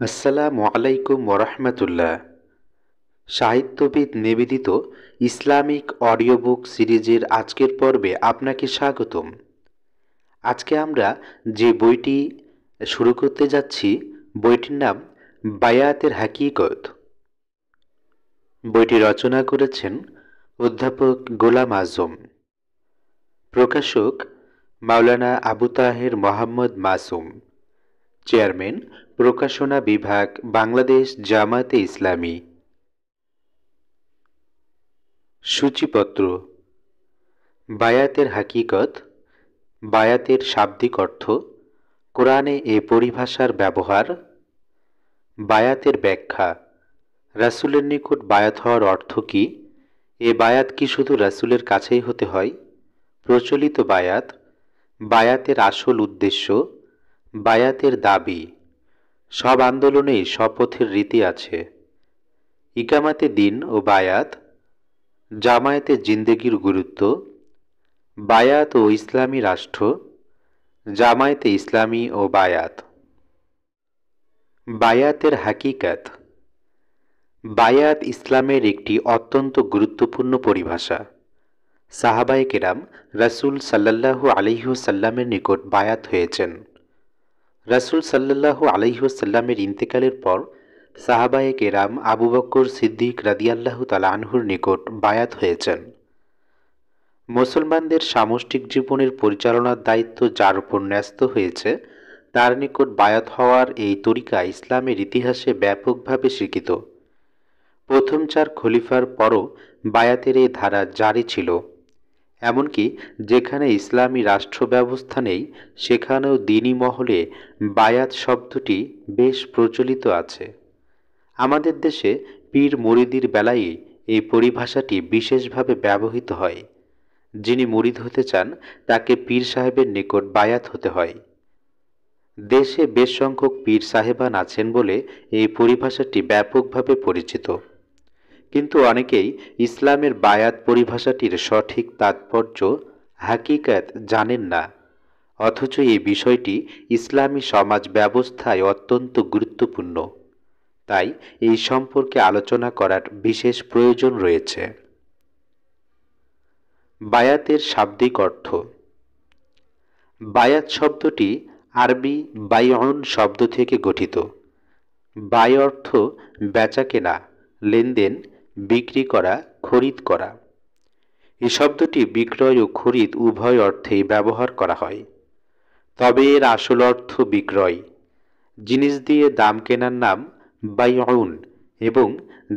আসসালামু আলাইকুম ওরহমতুল্লাহ। সাহিত্যবিদ নিবেদিত ইসলামিক অডিও বুক সিরিজের আজকের পর্বে আপনাকে স্বাগতম। আজকে আমরা যে বইটি শুরু করতে যাচ্ছি, বইটির নাম বায়াতের হাকিকত। বইটি রচনা করেছেন অধ্যাপক গোলাম আজম। প্রকাশক মাওলানা আবু তাহের মোহাম্মদ মাসুম। চেয়ারম্যান, প্রকাশনা বিভাগ, বাংলাদেশ জামায়াতে ইসলামী। সূচিপত্র। বায়াতের হাকিকত। বায়াতের শাব্দিক অর্থ, কোরআনে এ পরিভাষার ব্যবহার। বায়াতের ব্যাখ্যা। রাসূলের নিকট বায়াত হওয়ার অর্থ কি? এ বায়াত কি শুধু রাসূলের কাছেই হতে হয়? প্রচলিত বায়াত। বায়াতের আসল উদ্দেশ্য। বায়াতের দাবি। সব আন্দোলনেই শপথের রীতি আছে। ইকামাতে দিন ও বায়াত। জামায়াতে জিন্দেগির গুরুত্ব। বায়াত ও ইসলামী রাষ্ট্র। জামায়াতে ইসলামী ও বায়াত। বায়াতের হাকিকাত। বায়াত ইসলামের একটি অত্যন্ত গুরুত্বপূর্ণ পরিভাষা। সাহাবায়ে কেরাম রাসূল সাল্লাল্লাহু আলাইহি ওয়াসাল্লামের নিকট বায়াত হয়েছেন। রাসূল সাল্লাল্লাহু আলাইহি ওয়াসাল্লামের ইন্তেকালের পর সাহাবায়ে কেরাম আবু বকর সিদ্দিক রাদিয়াল্লাহু তাআলা আনহুর নিকট বায়াত হয়েছেন। মুসলমানদের সামষ্টিক জীবনের পরিচালনার দায়িত্ব যার উপর ন্যস্ত হয়েছে, তার নিকট বায়াত হওয়ার এই তরিকা ইসলামের ইতিহাসে ব্যাপকভাবে স্বীকৃত। প্রথম 4 খলিফার পরও বায়াতের এই ধারা জারি ছিল। এমনকি যেখানে ইসলামী রাষ্ট্র ব্যবস্থা নেই, সেখানেও দ্বীনি মহলে বায়াত শব্দটি বেশ প্রচলিত আছে। আমাদের দেশে পীর মুরিদির বেলায় এই পরিভাষাটি বিশেষভাবে ব্যবহৃত হয়। যিনি মুরিদ হতে চান, তাকে পীর সাহেবের নিকট বায়াত হতে হয়। দেশে বেশ সংখ্যক পীর সাহেবান আছেন বলে এই পরিভাষাটি ব্যাপকভাবে পরিচিত। কিন্তু অনেকেই ইসলামের বায়াত পরিভাষাটির সঠিক তাৎপর্য, হাকিকাত জানেন না। অথচ এই বিষয়টি ইসলামী সমাজ ব্যবস্থায় অত্যন্ত গুরুত্বপূর্ণ। তাই এই সম্পর্কে আলোচনা করার বিশেষ প্রয়োজন রয়েছে। বায়াতের শাব্দিক অর্থ। বায়াত শব্দটি আরবি বাইউন শব্দ থেকে গঠিত। বায় অর্থ বেচাকেনা, লেনদেন, বিক্রি করা, খরিদ করা। এই শব্দটি বিক্রয় ও খরিদ উভয় অর্থেই ব্যবহার করা হয়। তবে এর আসল অর্থ বিক্রয়। জিনিস দিয়ে দাম কেনার নাম বাইউন এবং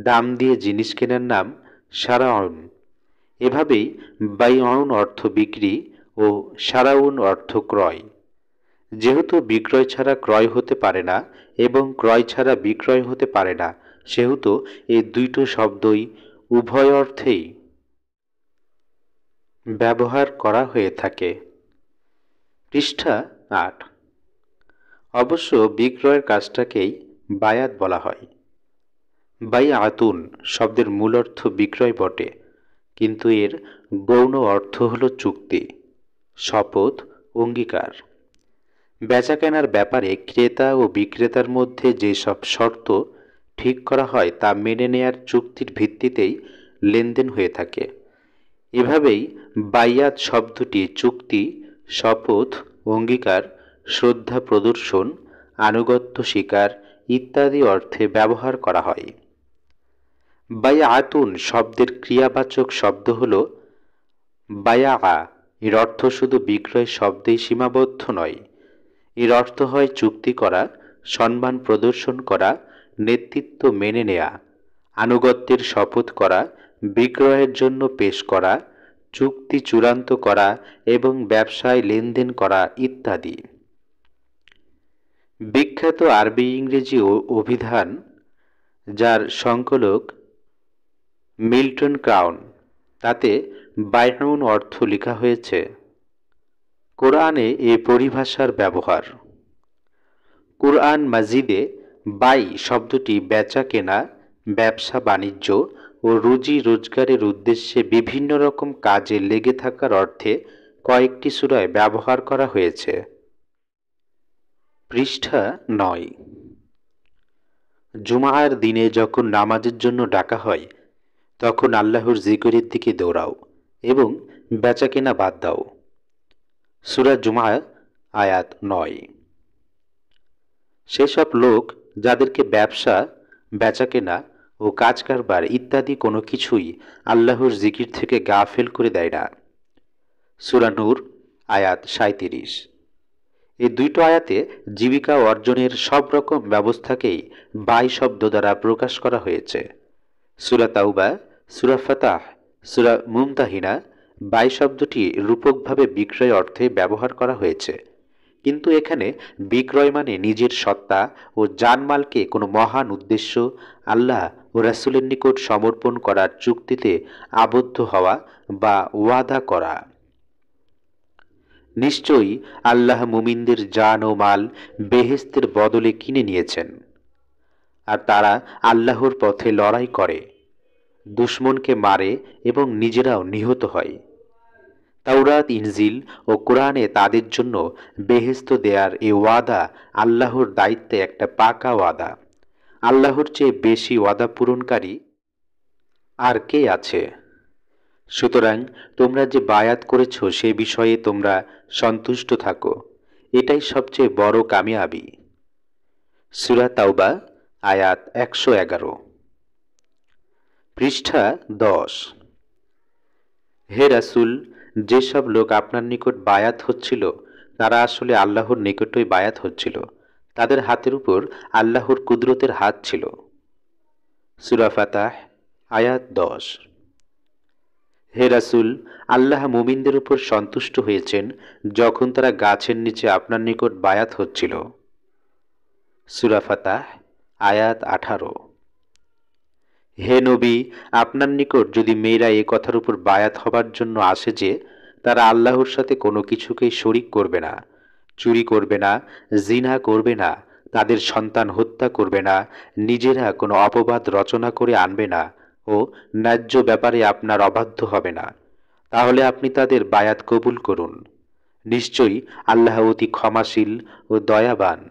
দাম দিয়ে জিনিস কেনার নাম শারাউন। এভাবেই বাইউন অর্থ বিক্রি ও শারাউন অর্থ ক্রয়। যেহেতু বিক্রয় ছাড়া ক্রয় হতে পারে না এবং ক্রয় ছাড়া বিক্রয় হতে পারে না, সেহেতু এই দুটো শব্দই উভয় অর্থেই ব্যবহার করা হয়ে থাকে। পৃষ্ঠা 8। অবশ্য বিক্রয়ের কাজটাকেই বায়াত বলা হয়। বাইআতুন শব্দের মূল অর্থ বিক্রয় বটে, কিন্তু এর গৌণ অর্থ হল চুক্তি, শপথ, অঙ্গীকার। বেচাকেনার ব্যাপারে ক্রেতা ও বিক্রেতার মধ্যে যেসব শর্ত ঠিক করা হয় তা মেনে নেয়ার চুক্তির ভিত্তিতেই লেনদেন হয়ে থাকে। এভাবেই বাইয়াত শব্দটি চুক্তি, শপথ, অঙ্গীকার, শ্রদ্ধা প্রদর্শন, আনুগত্য স্বীকার ইত্যাদি অর্থে ব্যবহার করা হয়। বাইআতুন শব্দের ক্রিয়াবাচক শব্দ হল বায়াআ। এর অর্থ শুধু বিক্রয় শব্দেই সীমাবদ্ধ নয়। এর অর্থ হয় চুক্তি করা, সম্মান প্রদর্শন করা, নেতৃত্ব মেনে নেয়া, আনুগত্যের শপথ করা, বিক্রয়ের জন্য পেশ করা, চুক্তি চূড়ান্ত করা এবং ব্যবসায় লেনদেন করা ইত্যাদি। বিখ্যাত আরবি ইংরেজি অভিধান, যার সংকলক মিল্টন ক্রাউন, তাতে বাইউন অর্থ লেখা হয়েছে। কোরআনে এ পরিভাষার ব্যবহার। কুরআন মাজিদে বাই শব্দটি বেচা কেনা, ব্যবসা বাণিজ্য ও রুজি রোজগারের উদ্দেশ্যে বিভিন্ন রকম কাজে লেগে থাকার অর্থে কয়েকটি সূরায় ব্যবহার করা হয়েছে। পৃষ্ঠা 9। জুমার দিনে যখন নামাজের জন্য ডাকা হয় তখন আল্লাহর জিকিরের দিকে দৌড়াও এবং বেচাকেনা বাদ দাও। সূরা জুমা আয়াত ৯। সেসব লোক যাদেরকে ব্যবসা, বেচাকেনা ও কাজ কারবার ইত্যাদি কোনো কিছুই আল্লাহর জিকির থেকে গাফেল করে দেয় না। সূরা নূর আয়াত ৩৭। এই দুইটো আয়াতে জীবিকা অর্জনের সব রকম ব্যবস্থাকেই বাই শব্দ দ্বারা প্রকাশ করা হয়েছে। সূরা তাওবা, সূরা ফাতাহ, সূরা মুমতাহিনা বাই শব্দটি রূপকভাবে বিক্রয় অর্থে ব্যবহার করা হয়েছে, কিন্তু এখানে বিক্রয় মানে নিজের সত্তা ও জানমালকে কোনো মহান উদ্দেশ্য আল্লাহ ও রাসূলের নিকট সমর্পণ করার চুক্তিতে আবদ্ধ হওয়া বা ওয়াদা করা। নিশ্চয়ই আল্লাহ মুমিনদের জান ও মাল বেহেশতের বদলে কিনে নিয়েছেন, আর তারা আল্লাহর পথে লড়াই করে, দুশমনকে মারে এবং নিজেরাও নিহত হয়। তাওরাত, ইনজিল ও কোরআনে তাদের জন্য বেহেশত দেয়ার এ ওয়াদা আল্লাহর দায়িত্বে একটা পাকা ওয়াদা। আল্লাহর চেয়ে বেশি ওয়াদা পূরণকারী আর কে আছে? সুতরাং তোমরা যে বায়াত করেছ সে বিষয়ে তোমরা সন্তুষ্ট থাকো, এটাই সবচেয়ে বড় কামিয়াবি। সূরা তাওবা আয়াত ১১১। পৃষ্ঠা ১০। হে রাসূল, যেসব লোক আপনার নিকট বায়াত হচ্ছিল তারা আসলে আল্লাহর নিকটই বায়াত হচ্ছিল, তাদের হাতের উপর আল্লাহর কুদরতের হাত ছিল। সূরা ফাতাহ আয়াত ১০। হে রাসূল, আল্লাহ মুমিনদের উপর সন্তুষ্ট হয়েছেন যখন তারা গাছের নিচে আপনার নিকট বায়াত হচ্ছিল। সূরা ফাতাহ আয়াত ১৮। হে নবী, আপনার নিকট যদি মেয়েরা এ কথার উপর বায়াত হবার জন্য আসে যে তারা আল্লাহর সাথে কোনো কিছুকেই শরিক করবে না, চুরি করবে না, জিনা করবে না, তাদের সন্তান হত্যা করবে না, নিজেরা কোনো অপবাদ রচনা করে আনবে না ও ন্যায্য ব্যাপারে আপনার অবাধ্য হবে না, তাহলে আপনি তাদের বায়াত কবুল করুন। নিশ্চয়ই আল্লাহ অতি ক্ষমাশীল ও দয়াবান।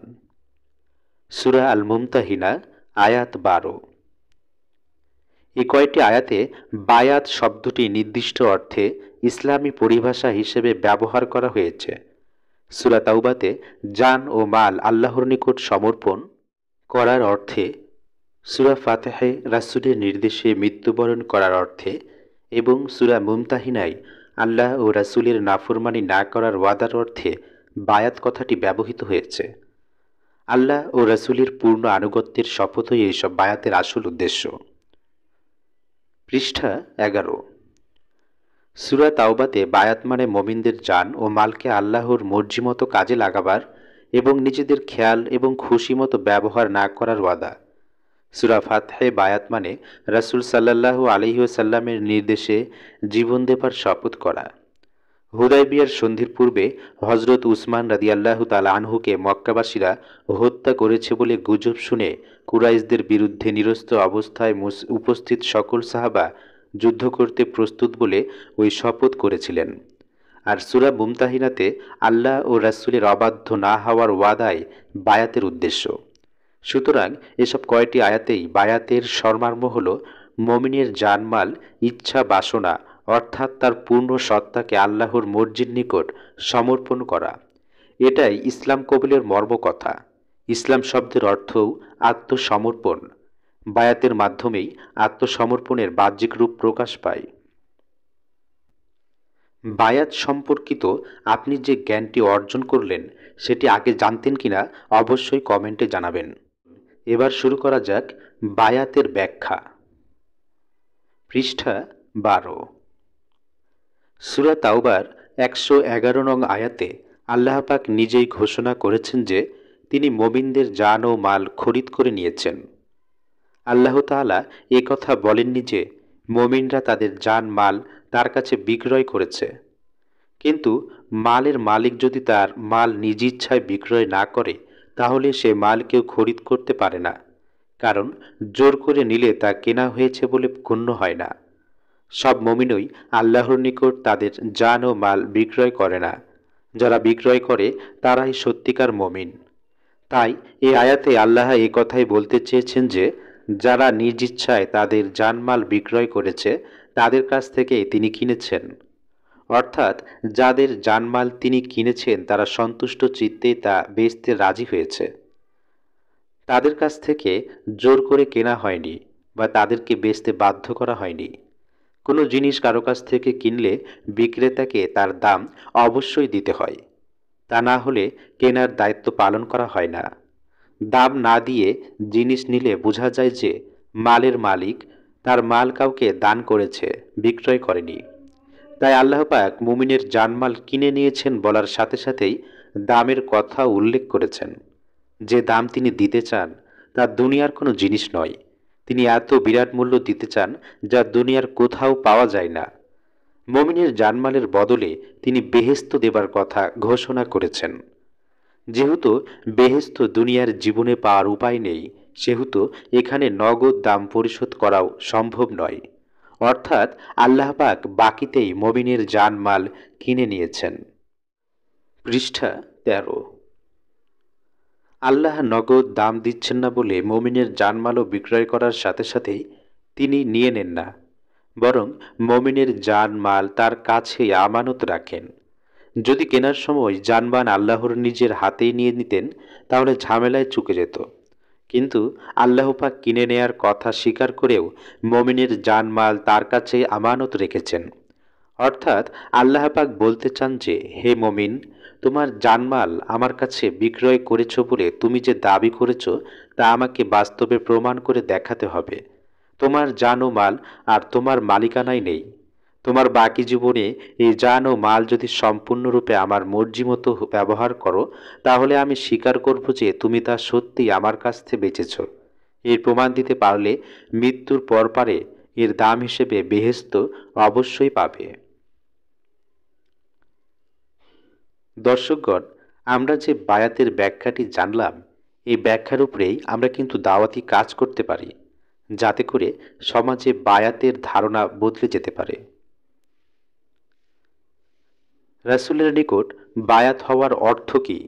সূরা আল মুমতাহিনা আয়াত ১২। এই কয়টি আয়াতে বায়াত শব্দটি নির্দিষ্ট অর্থে ইসলামী পরিভাষা হিসেবে ব্যবহার করা হয়েছে। সূরা তাওবাতে জান ও মাল আল্লাহর নিকট সমর্পণ করার অর্থে, সূরা ফাতিহে রাসূলের নির্দেশে মৃত্যুবরণ করার অর্থে এবং সূরা মুমতাহিনায় আল্লাহ ও রাসূলের নাফরমানি না করার ওয়াদার অর্থে বায়াত কথাটি ব্যবহৃত হয়েছে। আল্লাহ ও রাসূলের পূর্ণ আনুগত্যের শপথই এইসব বায়াতের আসল উদ্দেশ্য। পৃষ্ঠা ১১। সূরা তাওবাতে বায়াত মানে মুমিনদের জান ও মালকে আল্লাহর মর্জিমতো কাজে লাগাবার এবং নিজেদের খেয়াল এবং খুশি মতো ব্যবহার না করার ওয়াদা। সূরা ফাতহে বায়াত মানে রাসূল সাল্লাল্লাহু আলাইহি ওয়াসাল্লামের নির্দেশে জীবন দেবার শপথ করা। হুদায়বিয়ার সন্ধির পূর্বে হযরত উসমান রাদিয়াল্লাহু তাআলা আনহুকে মক্কাবাসীরা হত্যা করেছে বলে গুজব শুনে কুরাইশদের বিরুদ্ধে নিরস্ত্র অবস্থায় উপস্থিত সকল সাহাবা যুদ্ধ করতে প্রস্তুত বলে ওই শপথ করেছিলেন। আর সূরা মুমতাহিনাতে আল্লাহ ও রাসূলের অবাধ্য না হওয়ার ওয়াদাই বায়াতের উদ্দেশ্য। সুতরাং এসব কয়টি আয়াতেই বায়াতের সর্মার্ম হল মুমিনের জানমাল, ইচ্ছা, বাসনা অর্থাৎ তার পূর্ণ সত্তাকে আল্লাহর মর্জির নিকট সমর্পণ করা। এটাই ইসলাম কবুলের মর্মকথা। ইসলাম শব্দের অর্থও আত্মসমর্পণ। বায়াতের মাধ্যমেই আত্মসমর্পণের বাহ্যিক রূপ প্রকাশ পায়। বায়াত সম্পর্কিত আপনি যে জ্ঞানটি অর্জন করলেন সেটি আগে জানতেন কিনা অবশ্যই কমেন্টে জানাবেন। এবার শুরু করা যাক বায়াতের ব্যাখ্যা। পৃষ্ঠা ১২। সূরা তাওবার ১১১ নং আয়াতে আল্লাহ পাক নিজেই ঘোষণা করেছেন যে তিনি মুমিনদের জান ও মাল খরিদ করে নিয়েছেন। আল্লাহ তাআলা এ কথা বলেননি যে মুমিনরা তাদের জান মাল তার কাছে বিক্রয় করেছে, কিন্তু মালের মালিক যদি তার মাল নিজ ইচ্ছায় বিক্রয় না করে তাহলে সে মাল কেউ খরিদ করতে পারে না, কারণ জোর করে নিলে তা কেনা হয়েছে বলে গণ্য হয় না। সব মুমিনই আল্লাহর নিকট তাদের জান ও মাল বিক্রয় করে না। যারা বিক্রয় করে তারাই সত্যিকার মুমিন। তাই এই আয়াতে আল্লাহ এই কথাই বলতে চেয়েছেন যে যারা নিজ ইচ্ছায় তাদের জানমাল বিক্রয় করেছে তাদের কাছ থেকে তিনি কিনেছেন। অর্থাৎ যাদের জানমাল তিনি কিনেছেন তারা সন্তুষ্ট চিত্তে তা বেচতে রাজি হয়েছে। তাদের কাছ থেকে জোর করে কেনা হয়নি বা তাদেরকে বেচতে বাধ্য করা হয়নি। কোনো জিনিস কারো কাছ থেকে কিনলে বিক্রেতাকে তার দাম অবশ্যই দিতে হয়, তা না হলে কেনার দায়িত্ব পালন করা হয় না। দাম না দিয়ে জিনিস নিলে বোঝা যায় যে মালের মালিক তার মাল কাউকে দান করেছে, বিক্রয় করেনি। তাই আল্লাহ পাক মুমিনের জানমাল কিনে নিয়েছেন বলার সাথে সাথেই দামের কথা উল্লেখ করেছেন। যে দাম তিনি দিতে চান তা দুনিয়ার কোনো জিনিস নয়। তিনি এত বিরাট মূল্য দিতে চান যা দুনিয়ার কোথাও পাওয়া যায় না। মুমিনের জানমালের বদলে তিনি বেহেশত দেবার কথা ঘোষণা করেছেন। যেহেতু বেহেশত দুনিয়ার জীবনে পাওয়ার উপায় নেই, সেহেতু এখানে নগদ দাম পরিশোধ করাও সম্ভব নয়। অর্থাৎ আল্লাহ পাক বাকিতেই মুমিনের জানমাল কিনে নিয়েছেন। পৃষ্ঠা ১৩। আল্লাহ নগদ দাম দিচ্ছেন না বলে মুমিনের জানমালও বিক্রয় করার সাথে সাথেই তিনি নিয়ে নেন না, বরং মুমিনের জানমাল তার কাছেই আমানত রাখেন। যদি কেনার সময় জানমাল আল্লাহর নিজের হাতেই নিয়ে নিতেন তাহলে ঝামেলায় চুকে যেত। কিন্তু আল্লাহ পাক কিনে নেয়ার কথা স্বীকার করেও মুমিনের জানমাল তার কাছে আমানত রেখেছেন। অর্থাৎ আল্লাহ পাক বলতে চান যে, হে মুমিন, তোমার জানমাল আমার কাছে বিক্রয় করেছ বলে তুমি যে দাবি করেছ তা আমাকে বাস্তবে প্রমাণ করে দেখাতে হবে। তোমার জান ও মাল আর তোমার মালিকানায় নেই। তোমার বাকি জীবনে এই জান ও মাল যদি সম্পূর্ণরূপে আমার মর্জি মতো ব্যবহার করো তাহলে আমি স্বীকার করব যে তুমি তা সত্যি আমার কাছ থেকে বেচেছ। এর প্রমাণ দিতে পারলে মৃত্যুর পরপারে এর দাম হিসেবে বেহেশত অবশ্যই পাবে। দর্শকগণ, আমরা যে বায়াতের ব্যাখ্যাটি জানলাম, এই ব্যাখ্যার উপরেই আমরা কিন্তু দাওয়াতি কাজ করতে পারি, যাতে করে সমাজে বায়াতের ধারণা বদলে যেতে পারে। রাসূলের নিকট বায়াত হওয়ার অর্থ কী?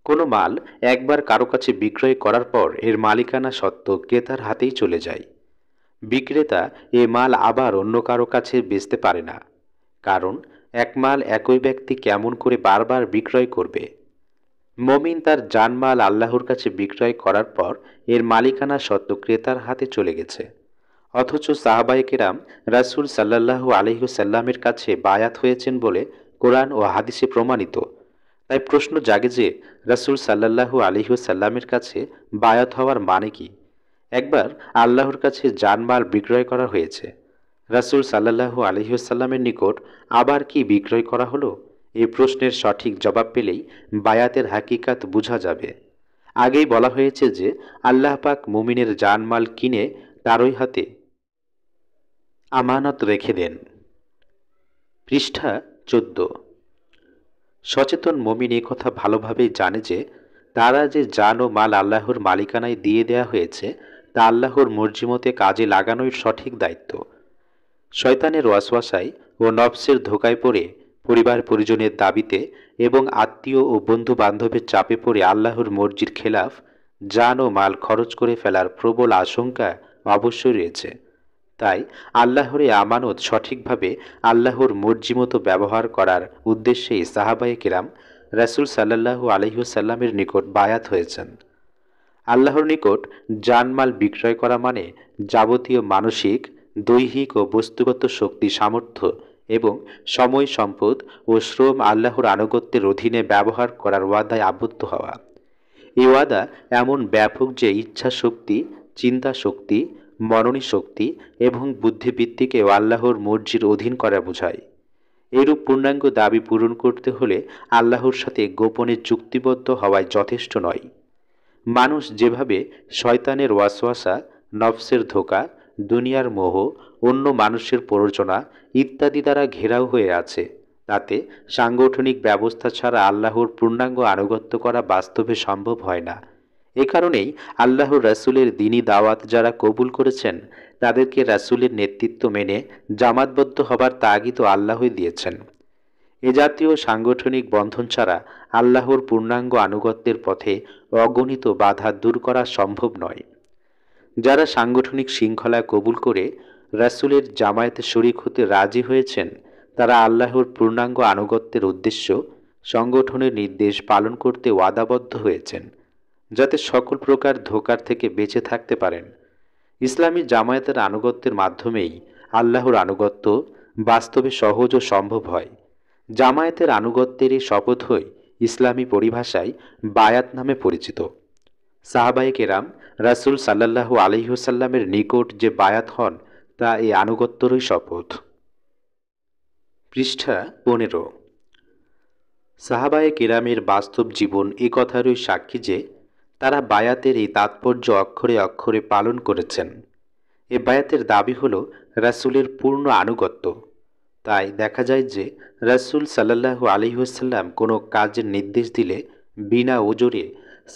কোনো মাল একবার কারো কাছে বিক্রয় করার পর এর মালিকানা সত্ত্ব ক্রেতার হাতেই চলে যায়। বিক্রেতা এ মাল আবার অন্য কারো কাছে বেচতে পারে না, কারণ এক মাল একই ব্যক্তি কেমন করে বারবার বিক্রয় করবে। মমিন তার জানমাল আল্লাহর কাছে বিক্রয় করার পর এর মালিকানা সত্ত্ব ক্রেতার হাতে চলে গেছে। অথচ সাহাবায়ে কেরাম রাসূল সাল্লাল্লাহু আলাইহি ওয়াসাল্লামের কাছে বায়াত হয়েছেন বলে কোরআন ও হাদিসে প্রমাণিত। তাই প্রশ্ন জাগে যে রাসূল সাল্লাল্লাহু আলাইহি ওয়াসাল্লামের কাছে বায়াত হওয়ার মানে কি? একবার আল্লাহর কাছে জানমাল বিক্রয় করা হয়েছে, রাসূল সাল্লাল্লাহু আলাইহি ওয়াসাল্লামের নিকট আবার কি বিক্রয় করা হলো? এই প্রশ্নের সঠিক জবাব পেলেই বায়াতের হাকিকাত বোঝা যাবে। আগেই বলা হয়েছে যে আল্লাহ পাক মুমিনের জানমাল কিনে তারই হাতে আমানত রেখে দেন। পৃষ্ঠা ১৪। সচেতন মুমিন এ কথা ভালোভাবেই জানে যে তারা যে জান ও মাল আল্লাহর মালিকানায় দিয়ে দেয়া হয়েছে তা আল্লাহর মর্জিমতে কাজে লাগানোই সঠিক দায়িত্ব। শয়তানের ওয়াসওয়াসায় ও নফসের ধোকায় পড়ে পরিবার পরিজনের দাবিতে এবং আত্মীয় ও বন্ধু বান্ধবের চাপে পড়ে আল্লাহর মর্জির খেলাফ জান ও মাল খরচ করে ফেলার প্রবল আশঙ্কা অবশ্যই রয়েছে। তাই আল্লাহর এই আমানত সঠিকভাবে আল্লাহর মর্জি মতো ব্যবহার করার উদ্দেশ্যেই সাহাবায়ে কেরাম রাসূল সাল্লাল্লাহু আলাইহি ওয়াসাল্লামের নিকট বায়াত হয়েছেন। আল্লাহর নিকট জানমাল বিক্রয় করা মানে যাবতীয় মানসিক, দৈহিক ও বস্তুগত শক্তি, সামর্থ্য এবং সময়, সম্পদ ও শ্রম আল্লাহর আনুগত্যের অধীনে ব্যবহার করার ওয়াদায় আবদ্ধ হওয়া। এই ওয়াদা এমন ব্যাপক যে ইচ্ছা শক্তি, চিন্তা শক্তি, মননী শক্তি এবং বুদ্ধিবৃত্তিকেও আল্লাহর মর্জির অধীন করা বোঝায়। এরূপ পূর্ণাঙ্গ দাবি পূরণ করতে হলে আল্লাহর সাথে গোপনে চুক্তিবদ্ধ হওয়াই যথেষ্ট নয়। মানুষ যেভাবে শয়তানের ওয়াসওয়াসা, নফসের ধোঁকা, দুনিয়ার মোহ, অন্য মানুষের প্ররোচনা ইত্যাদি দ্বারা ঘেরাও হয়ে আছে, তাতে সাংগঠনিক ব্যবস্থা ছাড়া আল্লাহর পূর্ণাঙ্গ আনুগত্য করা বাস্তবে সম্ভব হয় না। এ কারণেই আল্লাহর রাসূলের দ্বীনি দাওয়াত যারা কবুল করেছেন তাদেরকে রাসূলের নেতৃত্ব মেনে জামাতবদ্ধ হবার তাগিদ আল্লাহই দিয়েছেন। এ জাতীয় সাংগঠনিক বন্ধন ছাড়া আল্লাহর পূর্ণাঙ্গ আনুগত্যের পথে অগণিত বাধা দূর করা সম্ভব নয়। যারা সাংগঠনিক শৃঙ্খলা কবুল করে রাসূলের জামায়াতে শরিক হতে রাজি হয়েছেন, তারা আল্লাহর পূর্ণাঙ্গ আনুগত্যের উদ্দেশ্য সংগঠনের নির্দেশ পালন করতে ওয়াদাবদ্ধ হয়েছেন, যাতে সকল প্রকার ধোঁকার থেকে বেঁচে থাকতে পারেন। ইসলামী জামায়াতের আনুগত্যের মাধ্যমেই আল্লাহর আনুগত্য বাস্তবে সহজ ও সম্ভব হয়। জামায়াতের আনুগত্যের এই শপথই ইসলামী পরিভাষায় বায়াত নামে পরিচিত। সাহাবায়ে কেরাম রাসূল সাল্লাল্লাহু আলাইহি ওয়াসাল্লামের নিকট যে বায়াত হন, তা এই আনুগত্যেরই শপথ। পৃষ্ঠা 15। সাহাবায়ে কেরামের বাস্তব জীবন এ কথারই সাক্ষী যে তারা বায়াতের এই তাৎপর্য অক্ষরে অক্ষরে পালন করেছেন। এ বায়াতের দাবি হল রাসূলের পূর্ণ আনুগত্য। তাই দেখা যায় যে রাসূল সাল্লাল্লাহু আলাইহি ওয়াসাল্লাম কোনো কাজের নির্দেশ দিলে বিনা ওজরে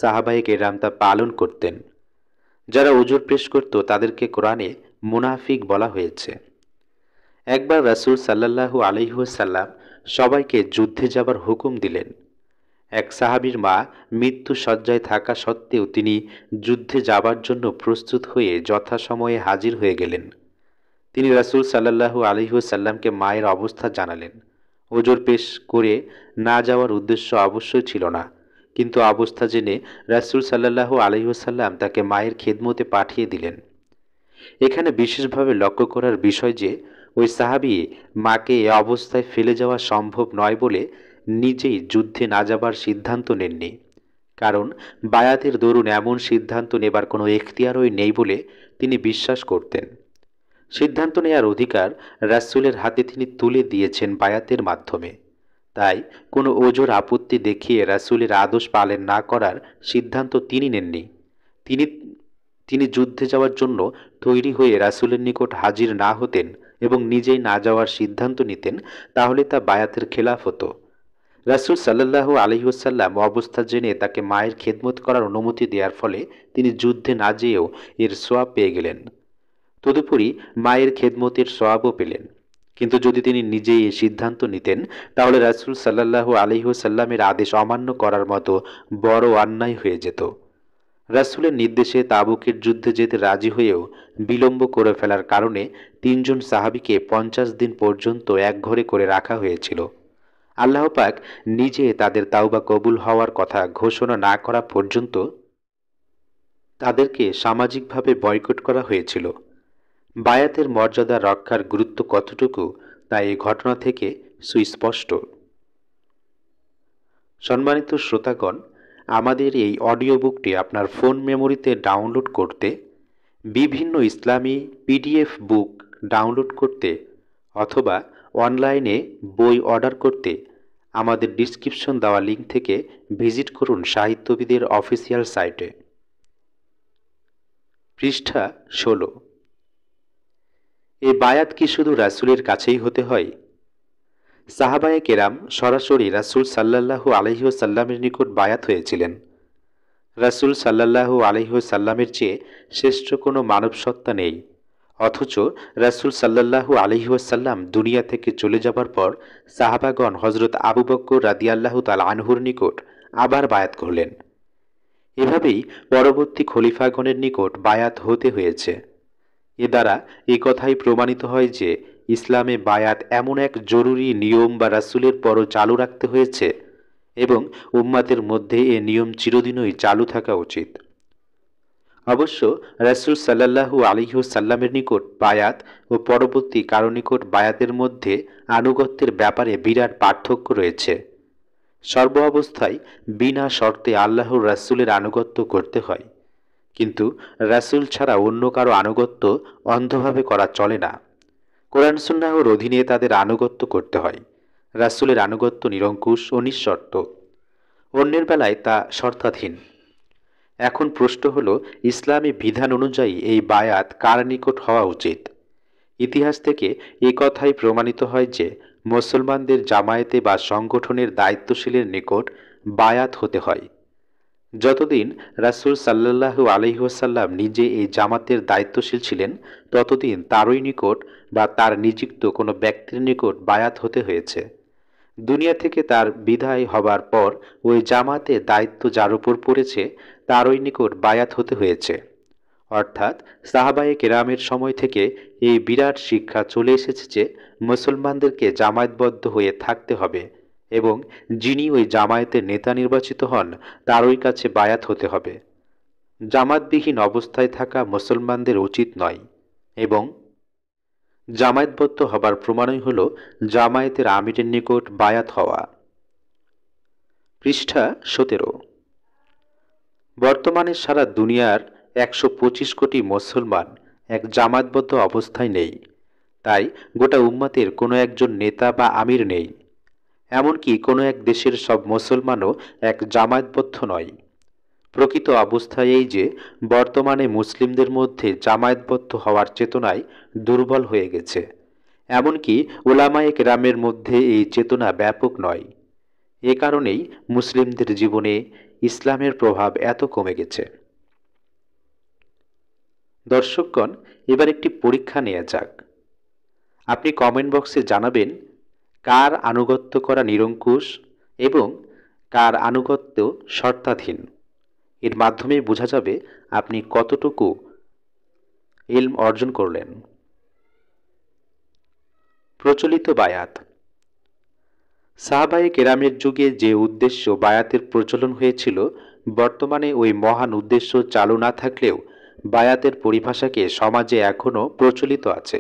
সাহাবায়ে কেরাম তা পালন করতেন। যারা ওজর পেশ করত তাদেরকে কোরআনে মুনাফিক বলা হয়েছে। একবার রাসূল সাল্লাল্লাহু আলাইহি ওয়াসাল্লাম সবাইকে যুদ্ধে যাবার হুকুম দিলেন। এক সাহাবীর মা মৃত্যু শয্যায় থাকা সত্ত্বেও তিনি যুদ্ধে যাবার জন্য প্রস্তুত হয়ে যথাসময়ে হাজির হয়ে গেলেন। তিনি রাসূল সাল্লাল্লাহু আলাইহি ওয়াসাল্লামকে মায়ের অবস্থা জানালেন। ওজর পেশ করে না যাওয়ার উদ্দেশ্য অবশ্যই ছিল না, কিন্তু অবস্থা জেনে রাসূল সাল্লাল্লাহু আলাইহি ওয়াসাল্লাম তাকে মায়ের খেদমতে পাঠিয়ে দিলেন। এখানে বিশেষভাবে লক্ষ্য করার বিষয় যে ওই সাহাবী মাকে এ অবস্থায় ফেলে যাওয়া সম্ভব নয় বলে নিজেই যুদ্ধে না যাবার সিদ্ধান্ত নেননি। কারণ বায়াতের দরুন এমন সিদ্ধান্ত নেবার কোনো এখতিয়ারই নেই বলে তিনি বিশ্বাস করতেন। সিদ্ধান্ত নেয়ার অধিকার রাসূলের হাতে তিনি তুলে দিয়েছেন বায়াতের মাধ্যমে। তাই কোনো ওজর আপত্তি দেখিয়ে রাসূলের আদেশ পালন না করার সিদ্ধান্ত তিনি নেননি। তিনি যুদ্ধে যাওয়ার জন্য তৈরি হয়ে রাসূলের নিকট হাজির না হতেন এবং নিজেই না যাওয়ার সিদ্ধান্ত নিতেন, তাহলে তা বায়াতের খেলাফ হতো। রাসূল সাল্লাল্লাহু আলাইহি ওয়াসাল্লাম অবস্থা জেনে তাকে মায়ের খেদমত করার অনুমতি দেওয়ার ফলে তিনি যুদ্ধে না যেয়েও এর সওয়াব পেয়ে গেলেন। তদুপরি মায়ের খেদমতের সওয়াবও পেলেন। কিন্তু যদি তিনি নিজেই এই সিদ্ধান্ত নিতেন, তাহলে রাসূল সাল্লাল্লাহু আলাইহি ওয়াসাল্লামের আদেশ অমান্য করার মতো বড় অন্যায় হয়ে যেত। রাসূলের নির্দেশে তাবুকের যুদ্ধে যেতে রাজি হয়েও বিলম্ব করে ফেলার কারণে ৩ জন সাহাবীকে ৫০ দিন পর্যন্ত একঘরে করে রাখা হয়েছিল। আল্লাহ পাক নিজে তাদের তাওবা কবুল হওয়ার কথা ঘোষণা না করা পর্যন্ত তাদেরকে সামাজিকভাবে বয়কট করা হয়েছিল। বায়াতের মর্যাদা রক্ষার গুরুত্ব কতটুকু তা এই ঘটনা থেকে সুস্পষ্ট। সম্মানিত শ্রোতাগণ, আমাদের এই অডিও বুকটি আপনার ফোন মেমোরিতে ডাউনলোড করতে, বিভিন্ন ইসলামী পিডিএফ বুক ডাউনলোড করতে অথবা অনলাইনে বই অর্ডার করতে আমাদের ডিসক্রিপশন দেওয়া লিঙ্ক থেকে ভিজিট করুন সাহিত্যবিদের অফিসিয়াল সাইটে। পৃষ্ঠা 16। এই বায়াত কি শুধু রাসূলের কাছেই হতে হয়? সাহাবায়ে কেরাম সরাসরি রাসূল সাল্লাল্লাহু আলাইহি ওয়াসাল্লামের নিকট বায়াত হয়েছিলেন। রাসূল সাল্লাল্লাহু আলাইহি ওয়াসাল্লামের চেয়ে শ্রেষ্ঠ কোনো মানবসত্তা নেই। অথচ রাসূল সাল্লাল্লাহু আলাইহি ওয়াসাল্লাম দুনিয়া থেকে চলে যাবার পর সাহাবাগণ হযরত আবু বকর রাদিয়াল্লাহু তাআলা আনহুর নিকট আবার বায়াত করলেন। এভাবেই পরবর্তী খলিফাগণের নিকট বায়াত হতে হয়েছে। এ দ্বারা এ কথাই প্রমাণিত হয় যে ইসলামে বায়াত এমন এক জরুরি নিয়ম বা রাসূলের পরও চালু রাখতে হয়েছে এবং উম্মাতের মধ্যে এ নিয়ম চিরদিনই চালু থাকা উচিত। অবশ্য রাসূল সাল্লাল্লাহু আলাইহি ওয়াসাল্লামের নিকট বায়াত ও পরবর্তী কারো নিকট বায়াতের মধ্যে আনুগত্যের ব্যাপারে বিরাট পার্থক্য রয়েছে। সর্ব অবস্থায় বিনা শর্তে আল্লাহর রাসূলের আনুগত্য করতে হয়, কিন্তু রাসূল ছাড়া অন্য কারো আনুগত্য অন্ধভাবে করা চলে না। কোরআন সুন্নাহর অধীনে তাদের আনুগত্য করতে হয়। রাসূলের আনুগত্য নিরঙ্কুশ ও নিঃশর্ত, অন্যের বেলায় তা শর্তাধীন। এখন প্রশ্ন হল, ইসলামী বিধান অনুযায়ী এই বায়াত কার নিকট হওয়া উচিত? ইতিহাস থেকে এ কথাই প্রমাণিত হয় যে মুসলমানদের জামায়াতে বা সংগঠনের দায়িত্বশীলের নিকট বায়াত হতে হয়। যতদিন রাসূল সাল্লাল্লাহু আলাইহি ওয়াসাল্লাম নিজে এই জামাতের দায়িত্বশীল ছিলেন, ততদিন তারই নিকট বা তার নিযুক্ত কোনো ব্যক্তির নিকট বায়াত হতে হয়েছে। দুনিয়া থেকে তার বিদায় হবার পর ওই জামাতে দায়িত্ব যার উপর পড়েছে তারই নিকট বায়াত হতে হয়েছে। অর্থাৎ সাহাবায়ে কেরামের সময় থেকে এই বিরাট শিক্ষা চলে এসেছে যে মুসলমানদেরকে জামায়াতবদ্ধ হয়ে থাকতে হবে এবং যিনি ওই জামায়াতের নেতা নির্বাচিত হন তারই কাছে বায়াত হতে হবে। জামাতবিহীন অবস্থায় থাকা মুসলমানদের উচিত নয় এবং জামায়াতবদ্ধ হবার প্রমাণই হল জামায়াতের আমিরের নিকট বায়াত হওয়া। পৃষ্ঠা 17। বর্তমানে সারা দুনিয়ার 125 কোটি মুসলমান এক জামায়াতবদ্ধ অবস্থায় নেই। তাই গোটা উম্মতের কোনো একজন নেতা বা আমির নেই। এমনকি কোনো এক দেশের সব মুসলমানও এক জামায়াতবদ্ধ নয়। প্রকৃত অবস্থায় এই যে বর্তমানে মুসলিমদের মধ্যে জামায়াতবদ্ধ হওয়ার চেতনায় দুর্বল হয়ে গেছে। এমনকি উলামায়ে কেরামের মধ্যে এই চেতনা ব্যাপক নয়। এ কারণেই মুসলিমদের জীবনে ইসলামের প্রভাব এত কমে গেছে। দর্শকগণ, এবার একটি পরীক্ষা নেওয়া যাক। আপনি কমেন্ট বক্সে জানাবেন কার আনুগত্য করা নিরঙ্কুশ এবং কার আনুগত্য শর্তাধীন। এর মাধ্যমে বোঝা যাবে আপনি কতটুকু ইলম অর্জন করলেন। প্রচলিত বায়াত। সাহাবায়ে কেরামের যুগে যে উদ্দেশ্য বায়াতের প্রচলন হয়েছিল, বর্তমানে ওই মহান উদ্দেশ্য চালু না থাকলেও বায়াতের পরিভাষাকে সমাজে এখনও প্রচলিত আছে।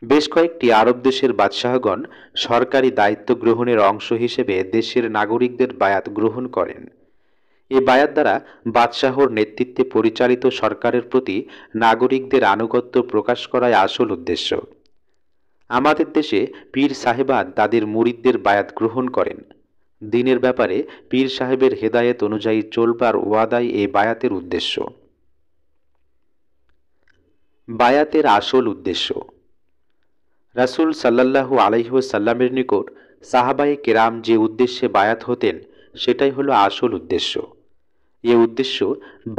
বেশ কয়েকটি আরব দেশের বাদশাহগণ সরকারি দায়িত্ব গ্রহণের অংশ হিসেবে দেশের নাগরিকদের বায়াত গ্রহণ করেন। এ বায়াত দ্বারা বাদশাহর নেতৃত্বে পরিচালিত সরকারের প্রতি নাগরিকদের আনুগত্য প্রকাশ করাই আসল উদ্দেশ্য। আমাদের দেশে পীর সাহেবান তাদের মুরিদদের বায়াত গ্রহণ করেন। দ্বীনের ব্যাপারে পীর সাহেবের হেদায়েত অনুযায়ী চলবার ওয়াদাই এই বায়াতের উদ্দেশ্য। বায়াতের আসল উদ্দেশ্য। রাসূল সাল্লাল্লাহু আলাইহি ওয়াসাল্লামের নিকট সাহাবায়ে কেরাম যে উদ্দেশ্যে বায়াত হতেন সেটাই হলো আসল উদ্দেশ্য। এ উদ্দেশ্য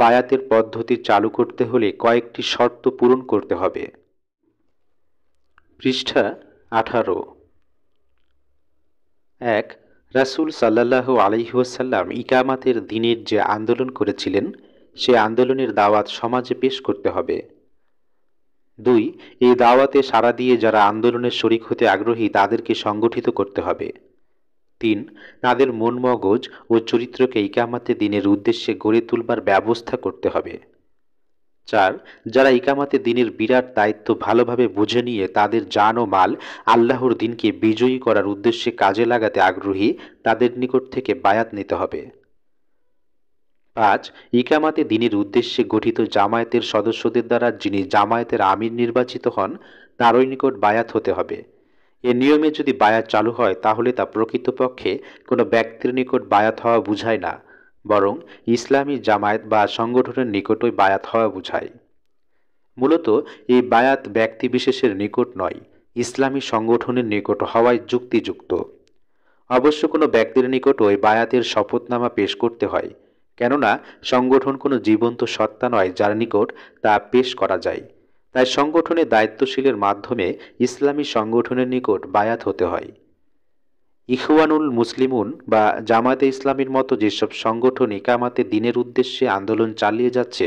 বায়াতের পদ্ধতি চালু করতে হলে কয়েকটি শর্ত পূরণ করতে হবে। পৃষ্ঠা 18। 1. রাসূল সাল্লাল্লাহু আলাইহি ওয়াসাল্লাম ইকামাতের দ্বীনের যে আন্দোলন করেছিলেন সে আন্দোলনের দাওয়াত সমাজে পেশ করতে হবে। 2. এই দাওয়াতে সাড়া দিয়ে যারা আন্দোলনের শরিক হতে আগ্রহী তাদেরকে সংগঠিত করতে হবে। 3. তাদের মন মগজ ও চরিত্রকে ইকামাতে দ্বীনের উদ্দেশ্যে গড়ে তুলবার ব্যবস্থা করতে হবে। 4. যারা ইকামাতে দ্বীনের বিরাট দায়িত্ব ভালোভাবে বুঝে নিয়ে তাদের জান ও মাল আল্লাহর দ্বীনকে বিজয়ী করার উদ্দেশ্যে কাজে লাগাতে আগ্রহী তাদের নিকট থেকে বায়াত নিতে হবে। 5. ইকামাতে দ্বীনের উদ্দেশ্যে গঠিত জামায়াতের সদস্যদের দ্বারা যিনি জামায়াতের আমির নির্বাচিত হন তারই নিকট বায়াত হতে হবে। এ নিয়মে যদি বায়াত চালু হয় তাহলে তা প্রকৃতপক্ষে কোনো ব্যক্তির নিকট বায়াত হওয়া বুঝায় না, বরং ইসলামী জামায়াত বা সংগঠনের নিকটই বায়াত হওয়া বুঝায়। মূলত এই বায়াত ব্যক্তি বিশেষের নিকট নয়, ইসলামী সংগঠনের নিকট হওয়ায় যুক্তিযুক্ত। অবশ্য কোনো ব্যক্তির নিকট ওই বায়াতের শপথনামা পেশ করতে হয়, কেননা সংগঠন কোনো জীবন্ত সত্তা নয় যার নিকট তা পেশ করা যায়। তাই সংগঠনের দায়িত্বশীলের মাধ্যমে ইসলামী সংগঠনের নিকট বায়াত হতে হয়। ইখওয়ানুল মুসলিমুন বা জামায়াতে ইসলামীর মতো যেসব সংগঠন ইকামাতে দ্বীনের উদ্দেশ্যে আন্দোলন চালিয়ে যাচ্ছে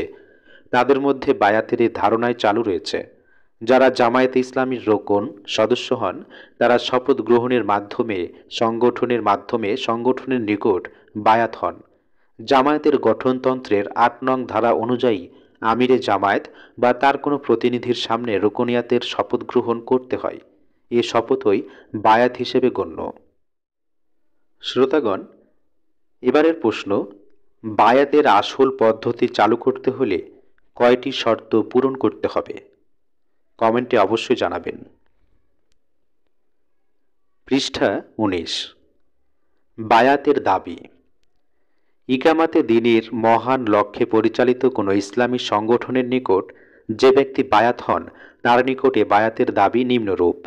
তাদের মধ্যে বায়াতের এই ধারণাই চালু রয়েছে। যারা জামায়াতে ইসলামীর রোকন সদস্য হন তারা শপথ গ্রহণের মাধ্যমে সংগঠনের নিকট বায়াত হন। জামায়াতের গঠনতন্ত্রের 8 নং ধারা অনুযায়ী আমিরে জামায়াত বা তার কোনো প্রতিনিধির সামনে রুকনিয়াতের শপথ গ্রহণ করতে হয়। এ শপথই বায়াত হিসেবে গণ্য। শ্রোতাগণ, এবারের প্রশ্ন, বায়াতের আসল পদ্ধতি চালু করতে হলে কয়টি শর্ত পূরণ করতে হবে? কমেন্টে অবশ্যই জানাবেন। পৃষ্ঠা 19। বায়াতের দাবি। ইকামাতে দ্বীনের মহান লক্ষ্যে পরিচালিত কোনো ইসলামী সংগঠনের নিকট যে ব্যক্তি বায়াত হন তার নিকটে বায়াতের দাবি নিম্নরূপ।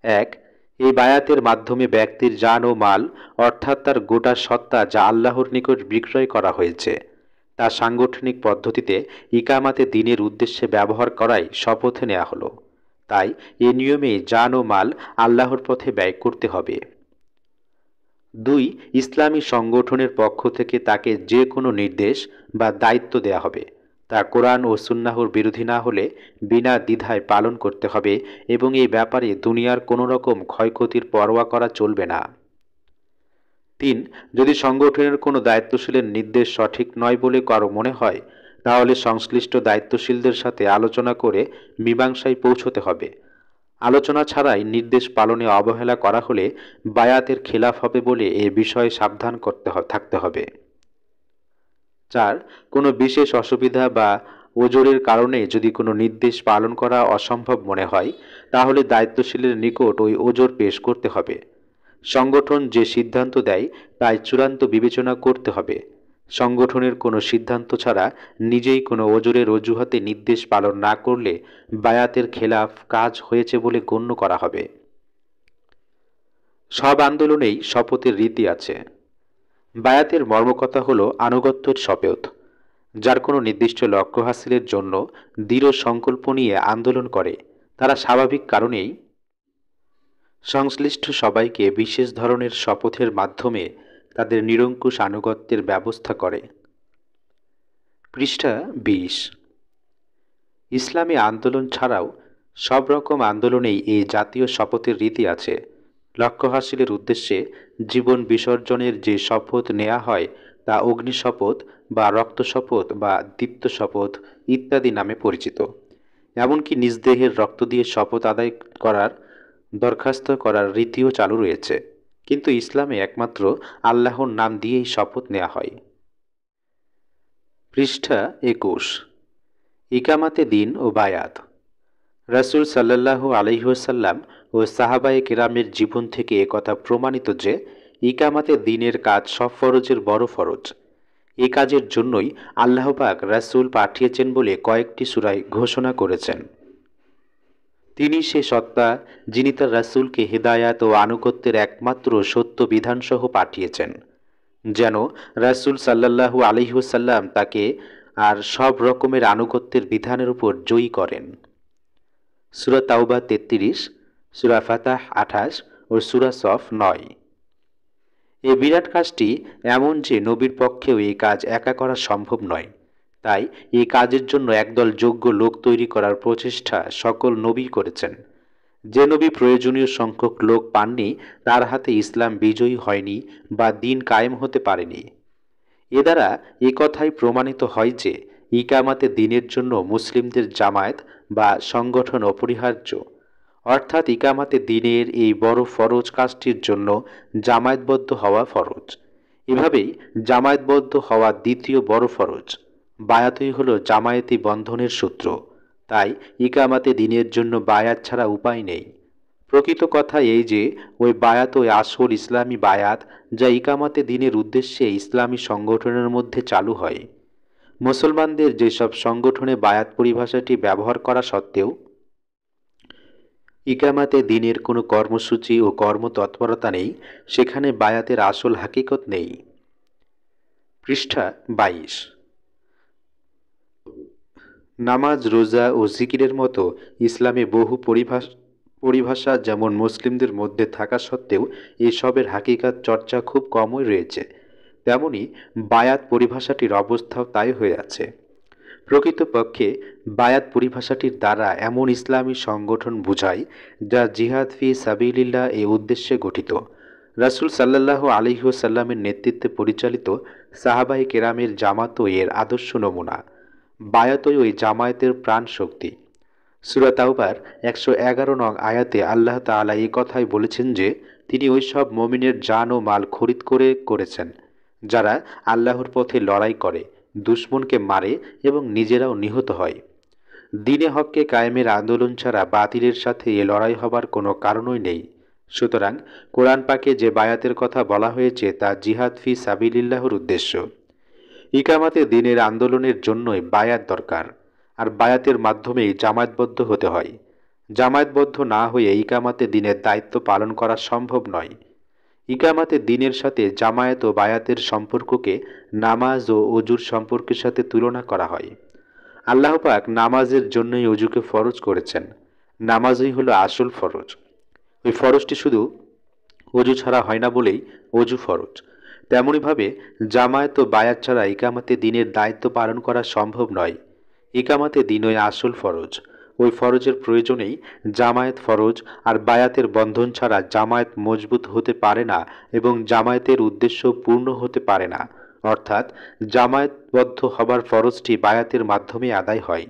1. এই বায়াতের মাধ্যমে ব্যক্তির জান ও মাল অর্থাৎ তার গোটা সত্তা যা আল্লাহর নিকট বিক্রয় করা হয়েছে তা সাংগঠনিক পদ্ধতিতে ইকামাতে দ্বীনের উদ্দেশ্যে ব্যবহার করাই শপথে নেওয়া হলো। তাই এ নিয়মে জান ও মাল আল্লাহর পথে ব্যয় করতে হবে। 2, ইসলামী সংগঠনের পক্ষ থেকে তাকে যে কোনো নির্দেশ বা দায়িত্ব দেয়া হবে, তা কোরআন ও সুন্নাহর বিরোধী না হলে বিনা দ্বিধায় পালন করতে হবে এবং এই ব্যাপারে দুনিয়ার কোনো রকম ক্ষয়ক্ষতির পরোয়া করা চলবে না। 3, যদি সংগঠনের কোনো দায়িত্বশীলের নির্দেশ সঠিক নয় বলে কারো মনে হয়, তাহলে সংশ্লিষ্ট দায়িত্বশীলদের সাথে আলোচনা করে মীমাংসায় পৌঁছতে হবে। আলোচনা ছাড়াই নির্দেশ পালনে অবহেলা করা হলে বায়াতের খেলাফ হবে বলে এ বিষয়ে সাবধান থাকতে হবে। 4, কোনো বিশেষ অসুবিধা বা ওজোরের কারণে যদি কোনো নির্দেশ পালন করা অসম্ভব মনে হয়, তাহলে দায়িত্বশীলের নিকট ওই ওজোর পেশ করতে হবে। সংগঠন যে সিদ্ধান্ত দেয় তাই চূড়ান্ত বিবেচনা করতে হবে। সংগঠনের কোনো সিদ্ধান্ত ছাড়া নিজেই কোনো ওজোরের অজুহাতে নির্দেশ পালন না করলে বায়াতের খেলাফ কাজ হয়েছে বলে গণ্য করা হবে। সব আন্দোলনেই শপথের রীতি আছে। বায়াতের মর্মকথা হল আনুগত্যের শপথ। যার কোনো নির্দিষ্ট লক্ষ্য হাসিলের জন্য দৃঢ় সংকল্প নিয়ে আন্দোলন করে, তারা স্বাভাবিক কারণেই সংশ্লিষ্ট সবাইকে বিশেষ ধরনের শপথের মাধ্যমে তাদের নিরঙ্কুশ আনুগত্যের ব্যবস্থা করে। পৃষ্ঠা 20। ইসলামী আন্দোলন ছাড়াও সব রকম আন্দোলনেই এই জাতীয় শপথের রীতি আছে। লক্ষ্য হাসিলের উদ্দেশ্যে জীবন বিসর্জনের যে শপথ নেওয়া হয় তা অগ্নিশপথ বা রক্ত শপথ বা দীপ্ত শপথ ইত্যাদি নামে পরিচিত। এমনকি নিজ দেহের রক্ত দিয়ে শপথ আদায় করার দরখাস্ত করার রীতিও চালু রয়েছে, কিন্তু ইসলামে একমাত্র আল্লাহর নাম দিয়েই শপথ নেওয়া হয়। পৃষ্ঠা 21। ইকামাতে দিন ও বায়াত। রাসূল সাল্লাল্লাহু আলাইহি ওয়াসাল্লাম ও সাহাবায়ে কেরামের জীবন থেকে একথা প্রমাণিত যে ইকামাতে দিনের কাজ সব ফরজের বড় ফরজ। এ কাজের জন্যই আল্লাহ পাক রাসূল পাঠিয়েছেন বলে কয়েকটি সূরায় ঘোষণা করেছেন। তিনি সে সত্তা যিনি তার রাসূলকে হিদায়াত ও আনুগত্যের একমাত্র সত্য বিধানসহ পাঠিয়েছেন, যেন রাসূল সাল্লাল্লাহু আলাইহি ওয়াসাল্লাম তাকে আর সব রকমের আনুগত্যের বিধানের উপর জয়ী করেন। সূরা তাওবা 33, সূরা ফাতাহ 28 ও সূরা সফ 9। এই বিরাট কাজটি এমন যে নবীর পক্ষেও এই কাজ একা করা সম্ভব নয়। তাই এই কাজের জন্য একদল যোগ্য লোক তৈরি করার প্রচেষ্টা সকল নবী করেছেন। যে নবী প্রয়োজনীয় সংখ্যক লোক পাননি, তার হাতে ইসলাম বিজয়ী হয়নি বা দিন কায়েম হতে পারেনি। এ দ্বারা এ কথাই প্রমাণিত হয় যে ইকামাতে দিনের জন্য মুসলিমদের জামায়াত বা সংগঠন অপরিহার্য, অর্থাৎ ইকামাতে দিনের এই বড় ফরজ কাজটির জন্য জামায়াতবদ্ধ হওয়া ফরজ। এভাবেই জামায়াতবদ্ধ হওয়া দ্বিতীয় বড় ফরজ। বায়াতই হল জামায়াতি বন্ধনের সূত্র। তাই ইকামাতে দিনের জন্য বায়াত ছাড়া উপায় নেই। প্রকৃত কথা এই যে ওই বায়াত ওই আসল ইসলামী বায়াত যা ইকামাতে দিনের উদ্দেশ্যে ইসলামী সংগঠনের মধ্যে চালু হয়। মুসলমানদের যেসব সংগঠনে বায়াত পরিভাষাটি ব্যবহার করা সত্ত্বেও ইকামাতে দিনের কোনো কর্মসূচি ও কর্মতৎপরতা নেই, সেখানে বায়াতের আসল হাকিকত নেই। পৃষ্ঠা 22। নামাজ, রোজা ও জিকিরের মতো ইসলামে বহু পরিভাষা যেমন মুসলিমদের মধ্যে থাকা সত্ত্বেও এসবের হাকিকাত চর্চা খুব কমই রয়েছে, তেমনি বায়াত পরিভাষাটির অবস্থাও তাই হয়ে আছে। প্রকৃতপক্ষে বায়াত পরিভাষাটির দ্বারা এমন ইসলামী সংগঠন বোঝায় যা জিহাদ ফি সাবিলিল্লাহ এ উদ্দেশ্যে গঠিত। রাসূল সাল্লাল্লাহু আলাইহি ওয়াসাল্লামের নেতৃত্বে পরিচালিত সাহাবায়ে কেরামের জামাতও এর আদর্শ নমুনা। বায়াতই ওই জামায়াতের প্রাণ শক্তি। সূরা তাওবার 111 নং আয়াতে আল্লাহ তাআলা এই কথাই বলেছেন যে তিনি ওই সব মুমিনের জান ও মাল খরিদ করেছেন যারা আল্লাহর পথে লড়াই করে, দুশমনকে মারে এবং নিজেরাও নিহত হয়। দ্বীনে হককে কায়েমের আন্দোলন ছাড়া বাতিলের সাথে এ লড়াই হবার কোনো কারণই নেই। সুতরাং কোরআন পাকে যে বায়াতের কথা বলা হয়েছে তা জিহাদ ফি সাবিলিল্লাহর উদ্দেশ্য। ইকামাতে দ্বীনের আন্দোলনের জন্যই বায়াত দরকার, আর বায়াতের মাধ্যমেই জামায়াতবদ্ধ হতে হয়। জামায়াতবদ্ধ না হয়ে ইকামাতে দ্বীনের দায়িত্ব পালন করা সম্ভব নয়। ইকামাতে দ্বীনের সাথে জামায়াত ও বায়াতের সম্পর্ককে নামাজ ও অজুর সম্পর্কের সাথে তুলনা করা হয়। আল্লাহ পাক নামাজের জন্যই অজুকে ফরজ করেছেন। নামাজই হলো আসল ফরজ। ওই ফরজটি শুধু অজু ছাড়া হয় না বলেই অজু ফরজ। তেমনইভাবে জামায়াত ও বায়াত ছাড়া ইকামাতে দিনের দায়িত্ব পালন করা সম্ভব নয়। ইকামাতে দিনই আসল ফরজ। ওই ফরজের প্রয়োজনেই জামায়াত ফরজ, আর বায়াতের বন্ধন ছাড়া জামায়াত মজবুত হতে পারে না এবং জামায়াতের উদ্দেশ্য পূর্ণ হতে পারে না। অর্থাৎ জামায়াতবদ্ধ হবার ফরজটি বায়াতের মাধ্যমে আদায় হয়।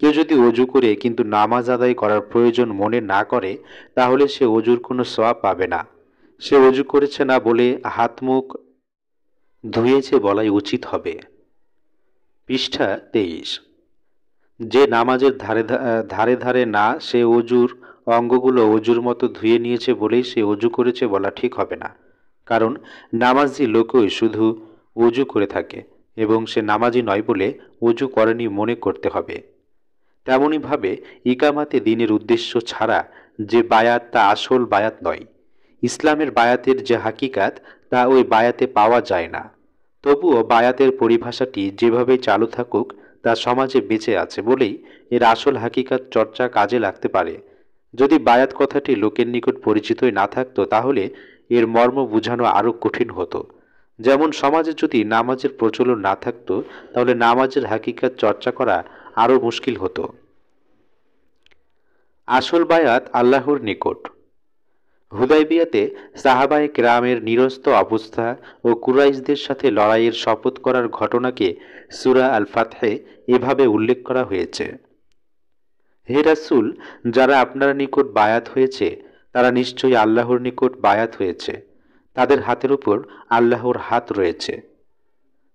কেউ যদি অজু করে কিন্তু নামাজ আদায় করার প্রয়োজন মনে না করে, তাহলে সে অজুর কোনো সওয়াব পাবে না। সে অজু করেছে না বলে হাত মুখ ধুয়েছে বলাই উচিত হবে। পৃষ্ঠা 23। যে নামাজের ধারে ধারে না, সে অজুর অঙ্গগুলো অজুর মতো ধুয়ে নিয়েছে বলেই সে অজু করেছে বলা ঠিক হবে না। কারণ নামাজি লোকই শুধু অজু করে থাকে এবং সে নামাজি নয় বলে অজু করেনি মনে করতে হবে। তেমনইভাবে ইকামাতে দিনের উদ্দেশ্য ছাড়া যে বায়াত তা আসল বায়াত নয়। ইসলামের বায়াতের যে হাকিকাত তা ওই বায়াতে পাওয়া যায় না। তবুও বায়াতের পরিভাষাটি যেভাবে চালু থাকুক তা সমাজে বেঁচে আছে বলেই এর আসল হাকিকাত চর্চা কাজে লাগতে পারে। যদি বায়াত কথাটি লোকের নিকট পরিচিতই না থাকতো, তাহলে এর মর্ম বোঝানো আরও কঠিন হতো। যেমন সমাজে যদি নামাজের প্রচলন না থাকতো, তাহলে নামাজের হাকিকাত চর্চা করা আরও মুশকিল হতো। আসল বায়াত আল্লাহর নিকট। হুদাইবিয়াতে সাহাবায়ে কেরামের নিরস্ত অবস্থা ও কুরাইশদের সাথে লড়াইয়ের শপথ করার ঘটনাকে সূরা আল ফাতহে এভাবে উল্লেখ করা হয়েছে: হে রাসূল, যারা আপনার নিকট বায়াত হয়েছে তারা নিশ্চয়ই আল্লাহর নিকট বায়াত হয়েছে। তাদের হাতের উপর আল্লাহর হাত রয়েছে।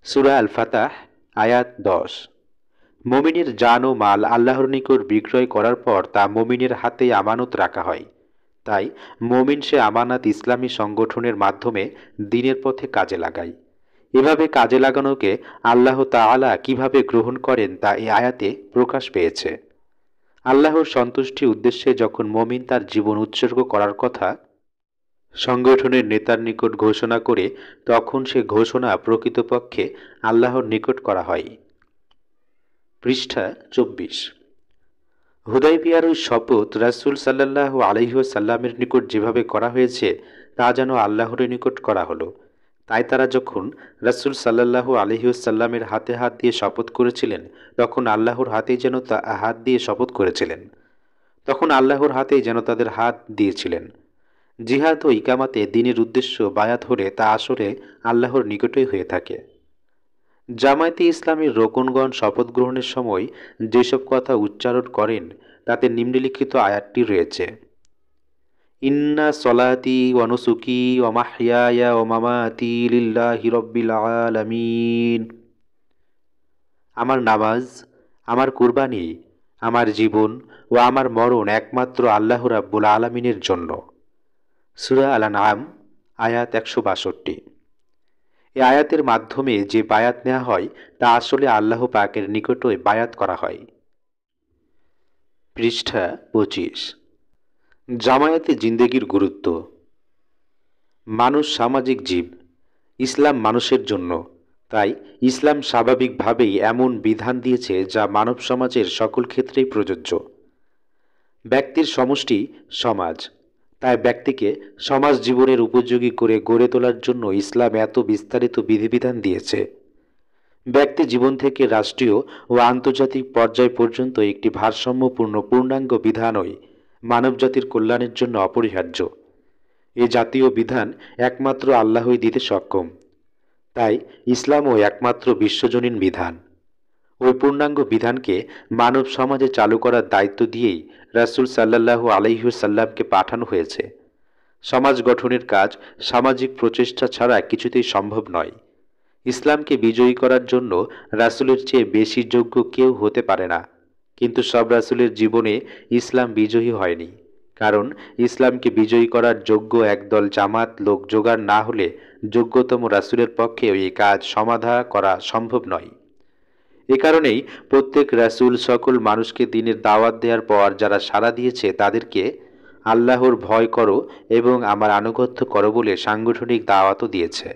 সূরা আল ফাতাহ আয়াত 10। মুমিনের জান ও মাল আল্লাহর নিকট বিক্রয় করার পর তা মুমিনের হাতে আমানত রাখা হয়। তাই মুমিন সে আমানত ইসলামী সংগঠনের মাধ্যমে দ্বীনের পথে কাজে লাগায়। এভাবে কাজে লাগানোকে আল্লাহ তাআলা কিভাবে গ্রহণ করেন তা এই আয়াতে প্রকাশ পেয়েছে। আল্লাহর সন্তুষ্টি উদ্দেশ্যে যখন মুমিন তার জীবন উৎসর্গ করার কথা সংগঠনের নেতার নিকট ঘোষণা করে, তখন সে ঘোষণা প্রকৃতপক্ষে আল্লাহর নিকট করা হয়। পৃষ্ঠা 24। হুদাইবিয়ার ওই শপথ রাসূল সাল্লাল্লাহু আলাইহি ওয়াসাল্লামের নিকট যেভাবে করা হয়েছে তা যেন আল্লাহর নিকট করা হলো। তাই তারা যখন রাসূল সাল্লাল্লাহু আলাইহি ওয়াসাল্লামের হাতে হাত দিয়ে শপথ করেছিলেন, তখন আল্লাহর হাতেই যেন হাত দিয়ে শপথ করেছিলেন। তখন আল্লাহর হাতেই যেন তাদের হাত দিয়েছিলেন। জিহাদ ও ইকামাতে দ্বীনের উদ্দেশ্য বায়াত হলে তা আসলে আল্লাহর নিকটই হয়ে থাকে। জামায়াতে ইসলামীর রোকনগণ শপথ গ্রহণের সময় যেসব কথা উচ্চারণ করেন তাতে নিম্নলিখিত আয়াতটি রয়েছে: ইন্না সলাতি ওয়া নুসুকি ওয়া মাহইয়ায়া ওয়া মামাতি লিল্লাহি রাব্বিল আলামিন। আমার নামাজ, আমার কুরবানি, আমার জীবন ও আমার মরণ একমাত্র আল্লাহ রাব্বুল আলামিনের জন্য। সূরা আল-আনআম আয়াত 162। এই আয়াতের মাধ্যমে যে বায়াত নেওয়া হয় তা আসলে আল্লাহ পাকের নিকটই বায়াত করা হয়। পৃষ্ঠা 25। জামায়াতে জিন্দেগির গুরুত্ব। মানুষ সামাজিক জীব, ইসলাম মানুষের জন্য। তাই ইসলাম স্বাভাবিকভাবেই এমন বিধান দিয়েছে যা মানব সমাজের সকল ক্ষেত্রেই প্রযোজ্য। ব্যক্তির সমষ্টি সমাজ, তাই ব্যক্তিকে সমাজ জীবনের উপযোগী করে গড়ে তোলার জন্য ইসলাম এত বিস্তারিত বিধিবিধান দিয়েছে। ব্যক্তি জীবন থেকে রাষ্ট্রীয় ও আন্তর্জাতিক পর্যায় পর্যন্ত একটি ভারসাম্যপূর্ণ পূর্ণাঙ্গ বিধানই মানবজাতির কল্যাণের জন্য অপরিহার্য। এ জাতীয় বিধান একমাত্র আল্লাহই দিতে সক্ষম। তাই ইসলামও একমাত্র বিশ্বজনীন বিধান। ওই পূর্ণাঙ্গ বিধানকে মানব সমাজে চালু করার দায়িত্ব দিয়েই রাসূল সাল্লাল্লাহু আলাইহি ওয়াসাল্লামকে পাঠানো হয়েছে। সমাজ গঠনের কাজ সামাজিক প্রচেষ্টা ছাড়া কিছুতেই সম্ভব নয়। ইসলামকে বিজয়ী করার জন্য রাসূলের চেয়ে বেশি যোগ্য কেউ হতে পারে না। কিন্তু সব রাসূলের জীবনে ইসলাম বিজয়ী হয়নি। কারণ ইসলামকে বিজয়ী করার যোগ্য একদল জামাত লোক জোগাড় না হলে যোগ্যতম রাসূলের পক্ষে এই কাজ সমাধা করা সম্ভব নয়। এ কারণেই প্রত্যেক রাসূল সকল মানুষকে দ্বীনের দাওয়াত দেওয়ার পর যারা সাড়া দিয়েছে তাদেরকে আল্লাহর ভয় করো এবং আমার আনুগত্য করো বলে সাংগঠনিক দাওয়াতও দিয়েছে।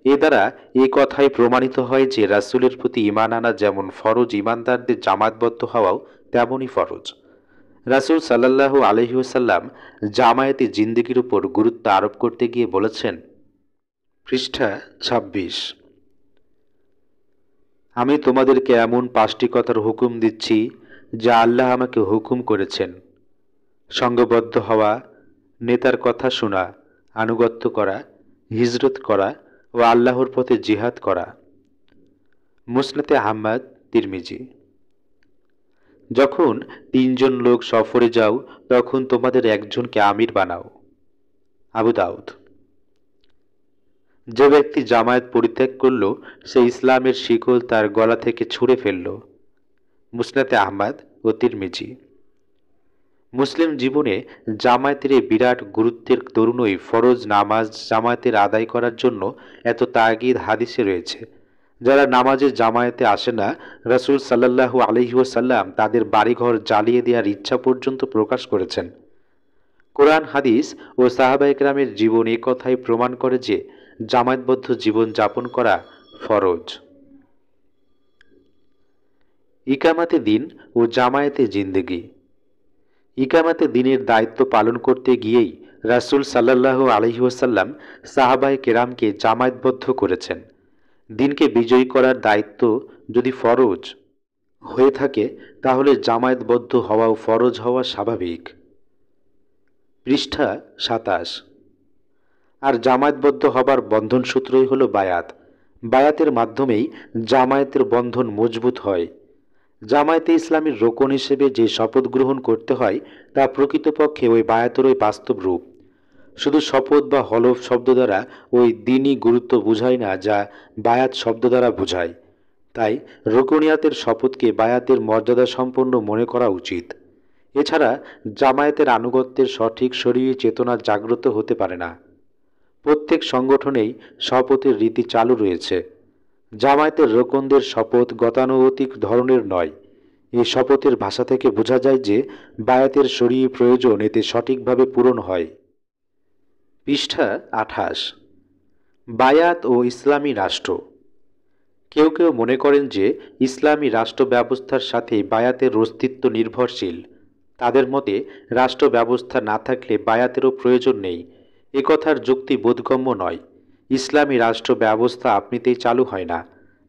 এ দ্বারা এ কথাই প্রমাণিত হয় যে রাসূলের প্রতি ঈমান আনা যেমন ফরজ, ঈমানদারদের জামাতবদ্ধ হওয়াও তেমনই ফরজ। রাসূল সাল্লাল্লাহু আলাইহি ওয়াসাল্লাম জামায়াতি জিন্দেগির উপর গুরুত্ব আরোপ করতে গিয়ে বলেছেন, পৃষ্ঠা ২৬, আমি তোমাদেরকে এমন ৫টি কথার হুকুম দিচ্ছি যা আল্লাহ আমাকে হুকুম করেছেন: সঙ্গবদ্ধ হওয়া, নেতার কথা শোনা, আনুগত্য করা, হিজরত করা ও আল্লাহর পথে জিহাদ করা। মুসনাদে আহমদ, তিরমিজি। যখন ৩ জন লোক সফরে যাও তখন তোমাদের একজনকে আমির বানাও। আবু দাউদ। যে ব্যক্তি জামায়াত পরিত্যাগ করল সে ইসলামের শিকল তার গলা থেকে ছুঁড়ে ফেলল। মুসনাদে আহমদ ও তিরমিজি। মুসলিম জীবনে জামায়াতের এই বিরাট গুরুত্বের দরুনই ফরজ নামাজ জামায়াতের আদায় করার জন্য এত তাগিদ হাদিসে রয়েছে। যারা নামাজে জামায়াতে আসে না, রাসূল সাল্লাল্লাহু আলাইহি ওয়াসাল্লাম তাদের বাড়িঘর জ্বালিয়ে দেওয়ার ইচ্ছা পর্যন্ত প্রকাশ করেছেন। কোরআন, হাদিস ও সাহাবায়ে কেরামের জীবন এ কথাই প্রমাণ করে যে জামায়াতবদ্ধ জীবন যাপন করা ফরজ। ইকামাতে দিন ও জামায়াতে জিন্দেগি। ইকামাতে দিনের দায়িত্ব পালন করতে গিয়েই রাসূল সাল্লাল্লাহু আলাইহি ওয়াসাল্লাম সাহাবায়ে কেরামকে জামায়াতবদ্ধ করেছেন। দিনকে বিজয়ী করার দায়িত্ব যদি ফরজ হয়ে থাকে তাহলে জামায়াতবদ্ধ হওয়াও ফরজ হওয়া স্বাভাবিক। পৃষ্ঠা ২৭। আর জামায়াতবদ্ধ হবার বন্ধনসূত্রই হলো বায়াত। বায়াতের মাধ্যমেই জামায়াতের বন্ধন মজবুত হয়। জামায়াতে ইসলামীর রোকন হিসেবে যে শপথ গ্রহণ করতে হয় তা প্রকৃতপক্ষে ওই বায়াতেরই বাস্তব রূপ। শুধু শপথ বা হলফ শব্দ দ্বারা ওই দিনই গুরুত্ব বোঝায় না যা বায়াত শব্দ দ্বারা বোঝায়। তাই রুকনিয়াতের শপথকে বায়াতের মর্যাদা সম্পন্ন মনে করা উচিত। এছাড়া জামায়াতের আনুগত্যের সঠিক শরীয়ী চেতনা জাগ্রত হতে পারে না। প্রত্যেক সংগঠনেই শপথের রীতি চালু রয়েছে। জামায়াতের রোকনদের শপথ গতানুগতিক ধরনের নয়। এই শপথের ভাষা থেকে বোঝা যায় যে বায়াতের শরীয়ী প্রয়োজন এতে সঠিকভাবে পূরণ হয়। পৃষ্ঠা ২৮। বায়াত ও ইসলামী রাষ্ট্র। কেউ কেউ মনে করেন যে ইসলামী রাষ্ট্র ব্যবস্থার সাথে বায়াতের অস্তিত্ব নির্ভরশীল। তাদের মতে রাষ্ট্র ব্যবস্থা না থাকলে বায়াতেরও প্রয়োজন নেই। এ কথার যুক্তি বোধগম্য নয়। ইসলামী রাষ্ট্র ব্যবস্থা আপনিতেই চালু হয় না।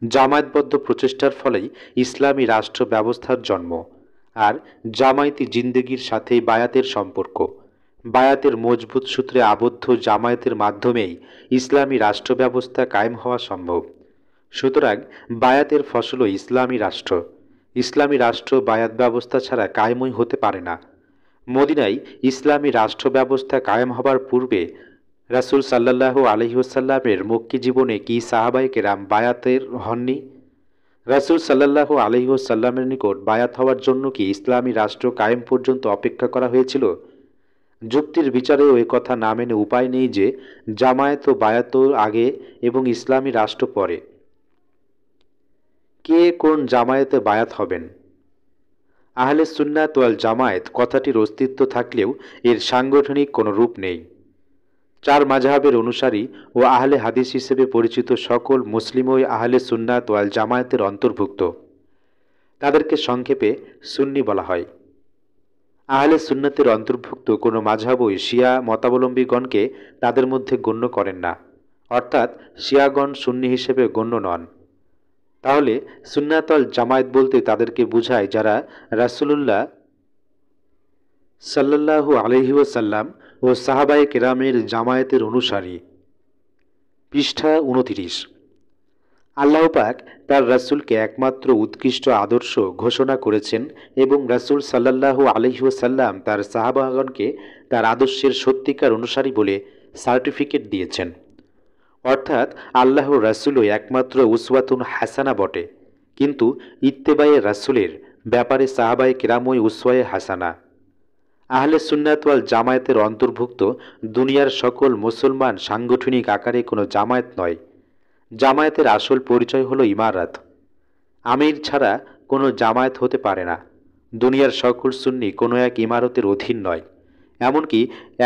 জামায়াতবদ্ধ প্রচেষ্টার ফলেই ইসলামী রাষ্ট্র ব্যবস্থার জন্ম। আর জামায়াতি জিন্দেগির সাথেই বায়াতের সম্পর্ক। বায়াতের মজবুত সূত্রে আবদ্ধ জামায়াতের মাধ্যমেই ইসলামী রাষ্ট্র ব্যবস্থা কায়েম হওয়া সম্ভব। সুতরাং বায়াতের ফসলও ইসলামী রাষ্ট্র। ইসলামী রাষ্ট্র বায়াত ব্যবস্থা ছাড়া কায়েমই হতে পারে না। মদিনায় ইসলামী রাষ্ট্র ব্যবস্থা কায়েম হবার পূর্বে রাসূল সাল্লাল্লাহু আলাইহি ওয়াসাল্লামের মক্কি জীবনে কি সাহাবায়ে কেরাম বায়াতের হননি? রাসূল সাল্লাল্লাহু আলাইহি ওয়াসাল্লামের নিকট বায়াত হওয়ার জন্য কি ইসলামী রাষ্ট্র কায়েম পর্যন্ত অপেক্ষা করা হয়েছিল? যুক্তির বিচারেও এ কথা না মেনে উপায় নেই যে জামায়াত ও বায়াত আগে এবং ইসলামী রাষ্ট্র পরে। কে কোন জামায়াতে বায়াত হবেন? আহলে সুন্নাত ওয়াল জামায়াত কথাটির অস্তিত্ব থাকলেও এর সাংগঠনিক কোনো রূপ নেই। 4 মাযহাবের অনুসারী ও আহলে হাদিস হিসেবে পরিচিত সকল মুসলিমই আহলে সুন্নাত ওয়াল জামায়াতের অন্তর্ভুক্ত। তাদেরকে সংক্ষেপে সুন্নি বলা হয়। আহলে সুন্নাতের অন্তর্ভুক্ত কোনো মাযহাবই শিয়া মতাবলম্বীগণকে তাদের মধ্যে গণ্য করেন না, অর্থাৎ শিয়াগণ সুন্নি হিসেবে গণ্য নন। তাহলে সুন্নাত ওয়াল জামায়াত বলতে তাদেরকে বোঝায় যারা রাসূলুল্লাহ সাল্লাল্লাহু আলাইহি ওয়াসাল্লাম ও সাহাবায়ে কেরামের জামায়াতের অনুসারী। পৃষ্ঠা ২৯। আল্লাহ পাক তার রাসূলকে একমাত্র উৎকৃষ্ট আদর্শ ঘোষণা করেছেন এবং রাসূল সাল্লাল্লাহু আলাইহি ওয়াসাল্লাম তার সাহাবাগণকে তার আদর্শের সত্যিকার অনুসারী বলে সার্টিফিকেট দিয়েছেন। অর্থাৎ আল্লাহর রাসূলই একমাত্র উসওয়াতুন হাসানা বটে, কিন্তু ইত্তেবায়ে রাসূলের ব্যাপারে সাহাবায়ে কেরামই উসওয়ায়ে হাসানা। আহলে সুন্নাত ওয়াল জামায়াতের অন্তর্ভুক্ত দুনিয়ার সকল মুসলমান সাংগঠনিক আকারে কোনো জামায়াত নয়। জামায়াতের আসল পরিচয় হলো ইমারাত। আমির ছাড়া কোনো জামায়াত হতে পারে না। দুনিয়ার সকল সুন্নি কোনো এক ইমারতের অধীন নয়। এমনকি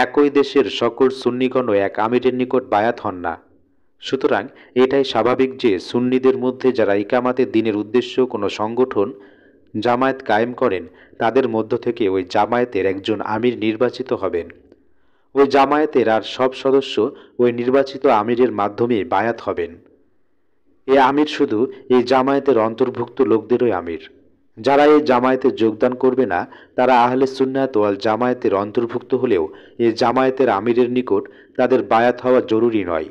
একই দেশের সকল সুন্নিগণও এক আমিরের নিকট বায়াত হন না। সুতরাং এটাই স্বাভাবিক যে সুন্নিদের মধ্যে যারা ইকামাতের দিনের উদ্দেশ্য কোনো সংগঠন জামায়াত কায়েম করেন, তাদের মধ্য থেকে ওই জামায়াতের একজন আমির নির্বাচিত হবেন। ওই জামায়াতের আর সব সদস্য ওই নির্বাচিত আমিরের মাধ্যমে বায়াত হবেন। এ আমির শুধু এই জামায়াতের অন্তর্ভুক্ত লোকদেরই আমির। যারা এই জামায়াতে যোগদান করবে না, তারা আহলে সুন্নাত ওয়াল জামায়াতের অন্তর্ভুক্ত হলেও এই জামায়াতের আমিরের নিকট তাদের বায়াত হওয়া জরুরি নয়।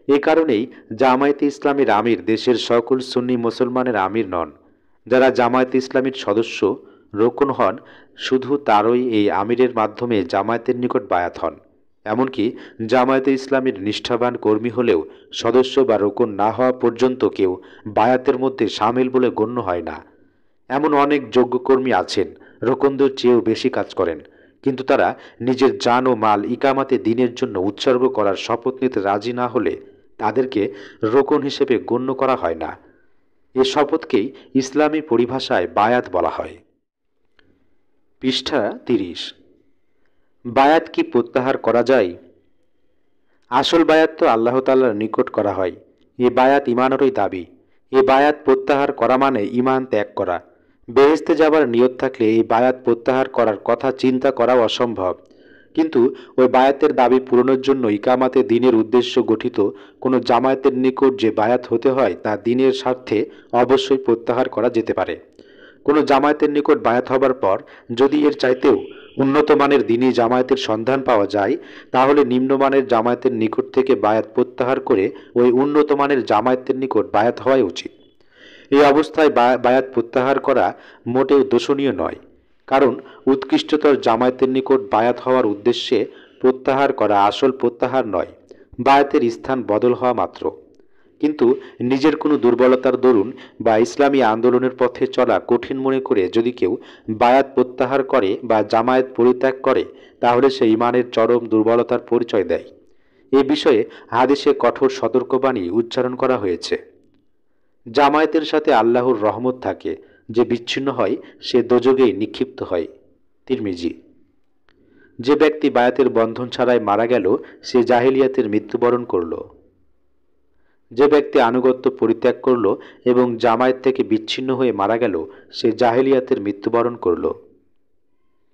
এ কারণেই জামায়াতে ইসলামীর আমির দেশের সকল সুন্নি মুসলমানের আমির নন। যারা জামায়াতে ইসলামীর সদস্য রোকন হন, শুধু তারই এই আমিরের মাধ্যমে জামায়াতের নিকট বায়াত হন। এমনকি জামায়াতে ইসলামীর নিষ্ঠাবান কর্মী হলেও সদস্য বা রোকন না হওয়া পর্যন্ত কেউ বায়াতের মধ্যে সামিল বলে গণ্য হয় না। এমন অনেক যোগ্য কর্মী আছেন, রোকনদের চেয়েও বেশি কাজ করেন, কিন্তু তারা নিজের জান ও মাল ইকামাতে দ্বীনের জন্য উৎসর্গ করার শপথ নিতে রাজি না হলে তাদেরকে রোকন হিসেবে গণ্য করা হয় না। এ শপথকেই ইসলামী পরিভাষায় বায়াত বলা হয়। পৃষ্ঠা 30। বায়াত কি প্রত্যাহার করা যায়? আসল বায়াত তো আল্লাহ তাআলার নিকট করা হয়। এ বায়াত ইমানেরই দাবি। এ বায়াত প্রত্যাহার করা মানে ইমান ত্যাগ করা। বেহেশতে যাবার নিয়ত থাকলে এই বায়াত প্রত্যাহার করার কথা চিন্তা করাও অসম্ভব। কিন্তু ওই বায়াতের দাবি পূরণের জন্য ইকামাতে দ্বীনের উদ্দেশ্য গঠিত কোনো জামায়াতের নিকট যে বায়াত হতে হয় তা দ্বীনের স্বার্থে অবশ্যই প্রত্যাহার করা যেতে পারে। কোনো জামায়াতের নিকট বায়াত হবার পর যদি এর চাইতেও উন্নত মানের দ্বীনী জামায়াতের সন্ধান পাওয়া যায়, তাহলে নিম্নমানের জামায়াতের নিকট থেকে বায়াত প্রত্যাহার করে ওই উন্নত মানের জামায়াতের নিকট বায়াত হওয়াই উচিত। এই অবস্থায় বায়াত প্রত্যাহার করা মোটেও দোষণীয় নয়, কারণ উৎকৃষ্টতর জামায়াতের নিকট বায়াত হওয়ার উদ্দেশ্যে প্রত্যাহার করা আসল প্রত্যাহার নয়, বায়াতের স্থান বদল হওয়া মাত্র। কিন্তু নিজের কোনো দুর্বলতার দরুন বা ইসলামী আন্দোলনের পথে চলা কঠিন মনে করে যদি কেউ বায়াত প্রত্যাহার করে বা জামায়াত পরিত্যাগ করে, তাহলে সে ইমানের চরম দুর্বলতার পরিচয় দেয়। এ বিষয়ে হাদিসে কঠোর সতর্কবাণী উচ্চারণ করা হয়েছে। জামায়াতের সাথে আল্লাহর রহমত থাকে, যে বিচ্ছিন্ন হয় সে দোজখে নিক্ষিপ্ত হয়। তিরমিজি। যে ব্যক্তি বায়াতের বন্ধন ছাড়াই মারা গেল, সে জাহিলিয়াতের মৃত্যুবরণ করল। যে ব্যক্তি আনুগত্য পরিত্যাগ করল এবং জামায়াত থেকে বিচ্ছিন্ন হয়ে মারা গেল, সে জাহিলিয়াতের মৃত্যুবরণ করল।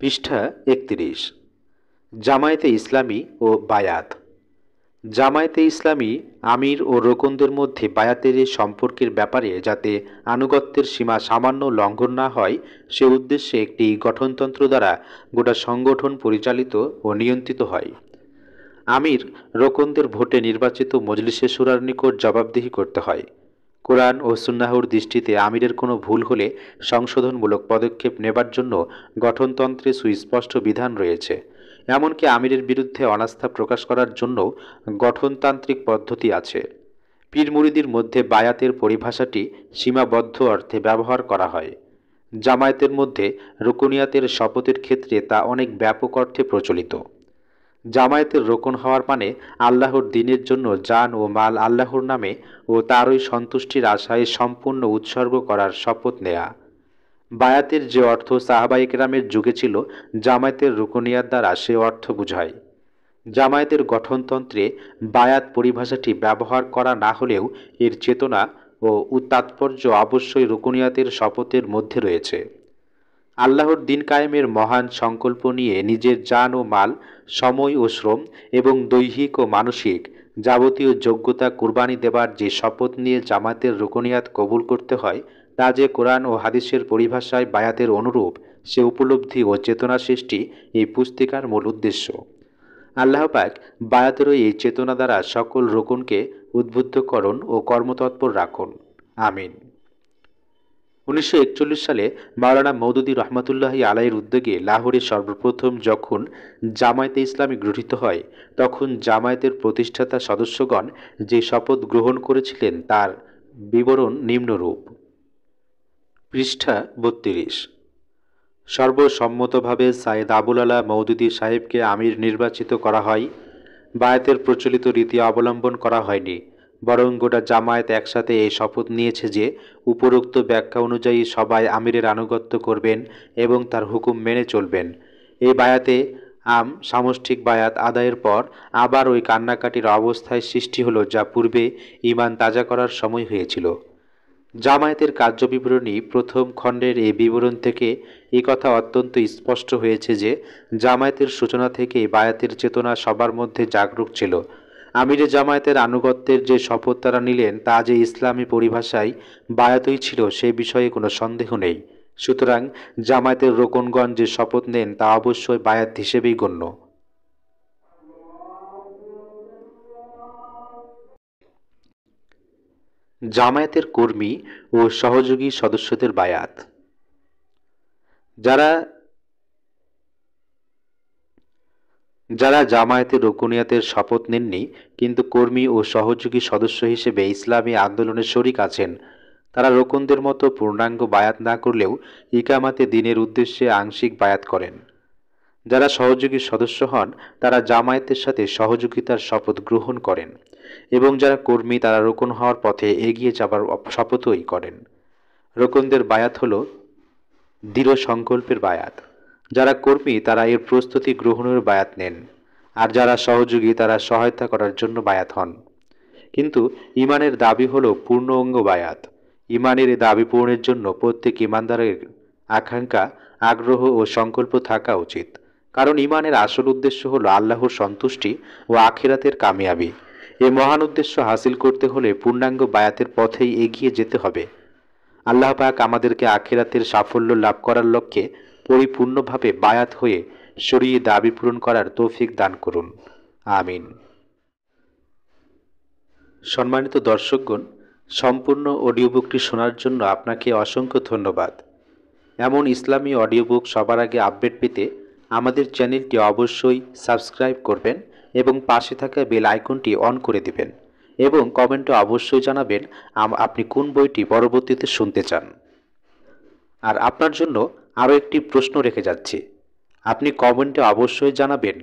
পৃষ্ঠা 31। জামায়াতে ইসলামী ও বায়াত। জামায়াতে ইসলামী আমির ও রোকনদের মধ্যে বায়াতের এই সম্পর্কের ব্যাপারে যাতে আনুগত্যের সীমা সামান্য লঙ্ঘন না হয়, সে উদ্দেশ্যে একটি গঠনতন্ত্র দ্বারা গোটা সংগঠন পরিচালিত ও নিয়ন্ত্রিত হয়। আমির রোকনদের ভোটে নির্বাচিত মজলিসে শুরার নিকট জবাবদিহি করতে হয়। কোরআন ও সুন্নাহর দৃষ্টিতে আমিরের কোনো ভুল হলে সংশোধনমূলক পদক্ষেপ নেবার জন্য গঠনতন্ত্রে সুস্পষ্ট বিধান রয়েছে। এমনকি আমিরের বিরুদ্ধে অনাস্থা প্রকাশ করার জন্য গঠনতান্ত্রিক পদ্ধতি আছে। পীর মুরিদির মধ্যে বায়াতের পরিভাষাটি সীমাবদ্ধ অর্থে ব্যবহার করা হয়। জামায়াতের মধ্যে রুকনিয়াতের শপথের ক্ষেত্রে তা অনেক ব্যাপক অর্থে প্রচলিত। জামায়াতের রোকন হওয়ার মানে আল্লাহর দ্বীনের জন্য জান ও মাল আল্লাহর নামে ও তারই সন্তুষ্টির আশায় সম্পূর্ণ উৎসর্গ করার শপথ নেয়া। বায়াতের যে অর্থ সাহাবায়ে কেরামের যুগে ছিল, জামায়াতের রুকনিয়াত দ্বারা সে অর্থ বুঝায়। জামায়াতের গঠনতন্ত্রে বায়াত পরিভাষাটি ব্যবহার করা না হলেও এর চেতনা ও তাৎপর্য অবশ্যই রুকনিয়াতের শপথের মধ্যে রয়েছে। আল্লাহর দ্বীন কায়েমের মহান সংকল্প নিয়ে নিজের জান ও মাল, সময় ও শ্রম এবং দৈহিক ও মানসিক যাবতীয় যোগ্যতা কুরবানি দেবার যে শপথ নিয়ে জামায়াতের রুকনিয়াত কবুল করতে হয়, তা যে কোরআন ও হাদিসের পরিভাষায় বায়াতের অনুরূপ, সে উপলব্ধি ও চেতনা সৃষ্টি এই পুস্তিকার মূল উদ্দেশ্য। আল্লাহ পাক বায়াতেরও এই চেতনা দ্বারা সকল রোকনকে উদ্বুদ্ধকরণ ও কর্মতৎপর রাখুন। আমিন। 1941 সালে মাওলানা মওদুদী রহমতুল্লাহি আলাইহির উদ্যোগে লাহোরে সর্বপ্রথম যখন জামায়াতে ইসলামী গঠিত হয়, তখন জামায়াতের প্রতিষ্ঠাতা সদস্যগণ যে শপথ গ্রহণ করেছিলেন তার বিবরণ নিম্নরূপ। পৃষ্ঠা 32। সর্বসম্মতভাবে সাইয়েদ আবুল আলা মওদুদী সাহেবকে আমির নির্বাচিত করা হয়। বায়াতের প্রচলিত রীতি অবলম্বন করা হয়নি, বরং গোটা জামায়াত একসাথে এই শপথ নিয়েছে যে উপরোক্ত ব্যাখ্যা অনুযায়ী সবাই আমিরের আনুগত্য করবেন এবং তার হুকুম মেনে চলবেন। এই বায়াতে সামষ্টিক বায়াত আদায়ের পর আবার ওই কান্নাকাটির অবস্থায় সৃষ্টি হলো, যা পূর্বে ঈমান তাজা করার সময় হয়েছিল। জামায়াতের কার্যবিবরণী প্রথম খণ্ডের এই বিবরণ থেকে এই কথা অত্যন্ত স্পষ্ট হয়েছে যে জামায়াতের সূচনা থেকে বায়াতের চেতনা সবার মধ্যে জাগরুক ছিল। আমিরে জামায়াতের আনুগত্যের যে শপথ তারা নিলেন তা যে ইসলামী পরিভাষায় বায়াতই ছিল সে বিষয়ে কোনো সন্দেহ নেই। সুতরাং জামায়াতের রোকনগণ যে শপথ নেন তা অবশ্যই বায়াত হিসেবেই গণ্য। জামায়াতের কর্মী ও সহযোগী সদস্যদের বায়াত। যারা যারা জামায়াতের রুকনিয়াতের শপথ নেননি কিন্তু কর্মী ও সহযোগী সদস্য হিসেবে ইসলামী আন্দোলনে শরিক আছেন, তারা রোকনদের মতো পূর্ণাঙ্গ বায়াত না করলেও ইকামাতে দ্বীনের উদ্দেশ্যে আংশিক বায়াত করেন। যারা সহযোগী সদস্য হন তারা জামায়াতের সাথে সহযোগিতার শপথ গ্রহণ করেন, এবং যারা কর্মী তারা রোকন হওয়ার পথে এগিয়ে যাবার শপথই করেন। রোকনদের বায়াত হল দৃঢ় সংকল্পের বায়াত। যারা কর্মী তারা এর প্রস্তুতি গ্রহণের বায়াত নেন, আর যারা সহযোগী তারা সহায়তা করার জন্য বায়াত হন। কিন্তু ইমানের দাবি হল পূর্ণ অঙ্গ বায়াত। ইমানের এই দাবি পূরণের জন্য প্রত্যেক ইমানদারের আকাঙ্ক্ষা, আগ্রহ ও সংকল্প থাকা উচিত। কারণ ইমানের আসল উদ্দেশ্য হল আল্লাহর সন্তুষ্টি ও আখিরাতের কামিয়াবি। এই মহান উদ্দেশ্য হাসিল করতে হলে পূর্ণাঙ্গ বায়াতের পথেই এগিয়ে যেতে হবে। আল্লাহ পাক আমাদেরকে আখিরাতের সাফল্য লাভ করার লক্ষ্যে পরিপূর্ণভাবে বায়াত হয়ে শরীয়ী দাবি পূরণ করার তৌফিক দান করুন। আমিন। সম্মানিত দর্শকগণ, সম্পূর্ণ অডিও বুকটি শোনার জন্য আপনাকে অসংখ্য ধন্যবাদ। এমন ইসলামী অডিও বুক সবার আগে আপডেট পেতে আমাদের চ্যানেলটি অবশ্যই সাবস্ক্রাইব করবেন এবং পাশে থাকা বেল আইকনটি অন করে দিবেন, এবং কমেন্টে অবশ্যই জানাবেন আপনি কোন বইটি পরবর্তীতে শুনতে চান। আর আপনার জন্য আরও একটি প্রশ্ন রেখে যাচ্ছি, আপনি কমেন্টে অবশ্যই জানাবেন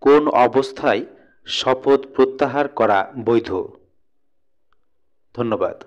কোন অবস্থায় শপথ প্রত্যাহার করা বৈধ। ধন্যবাদ।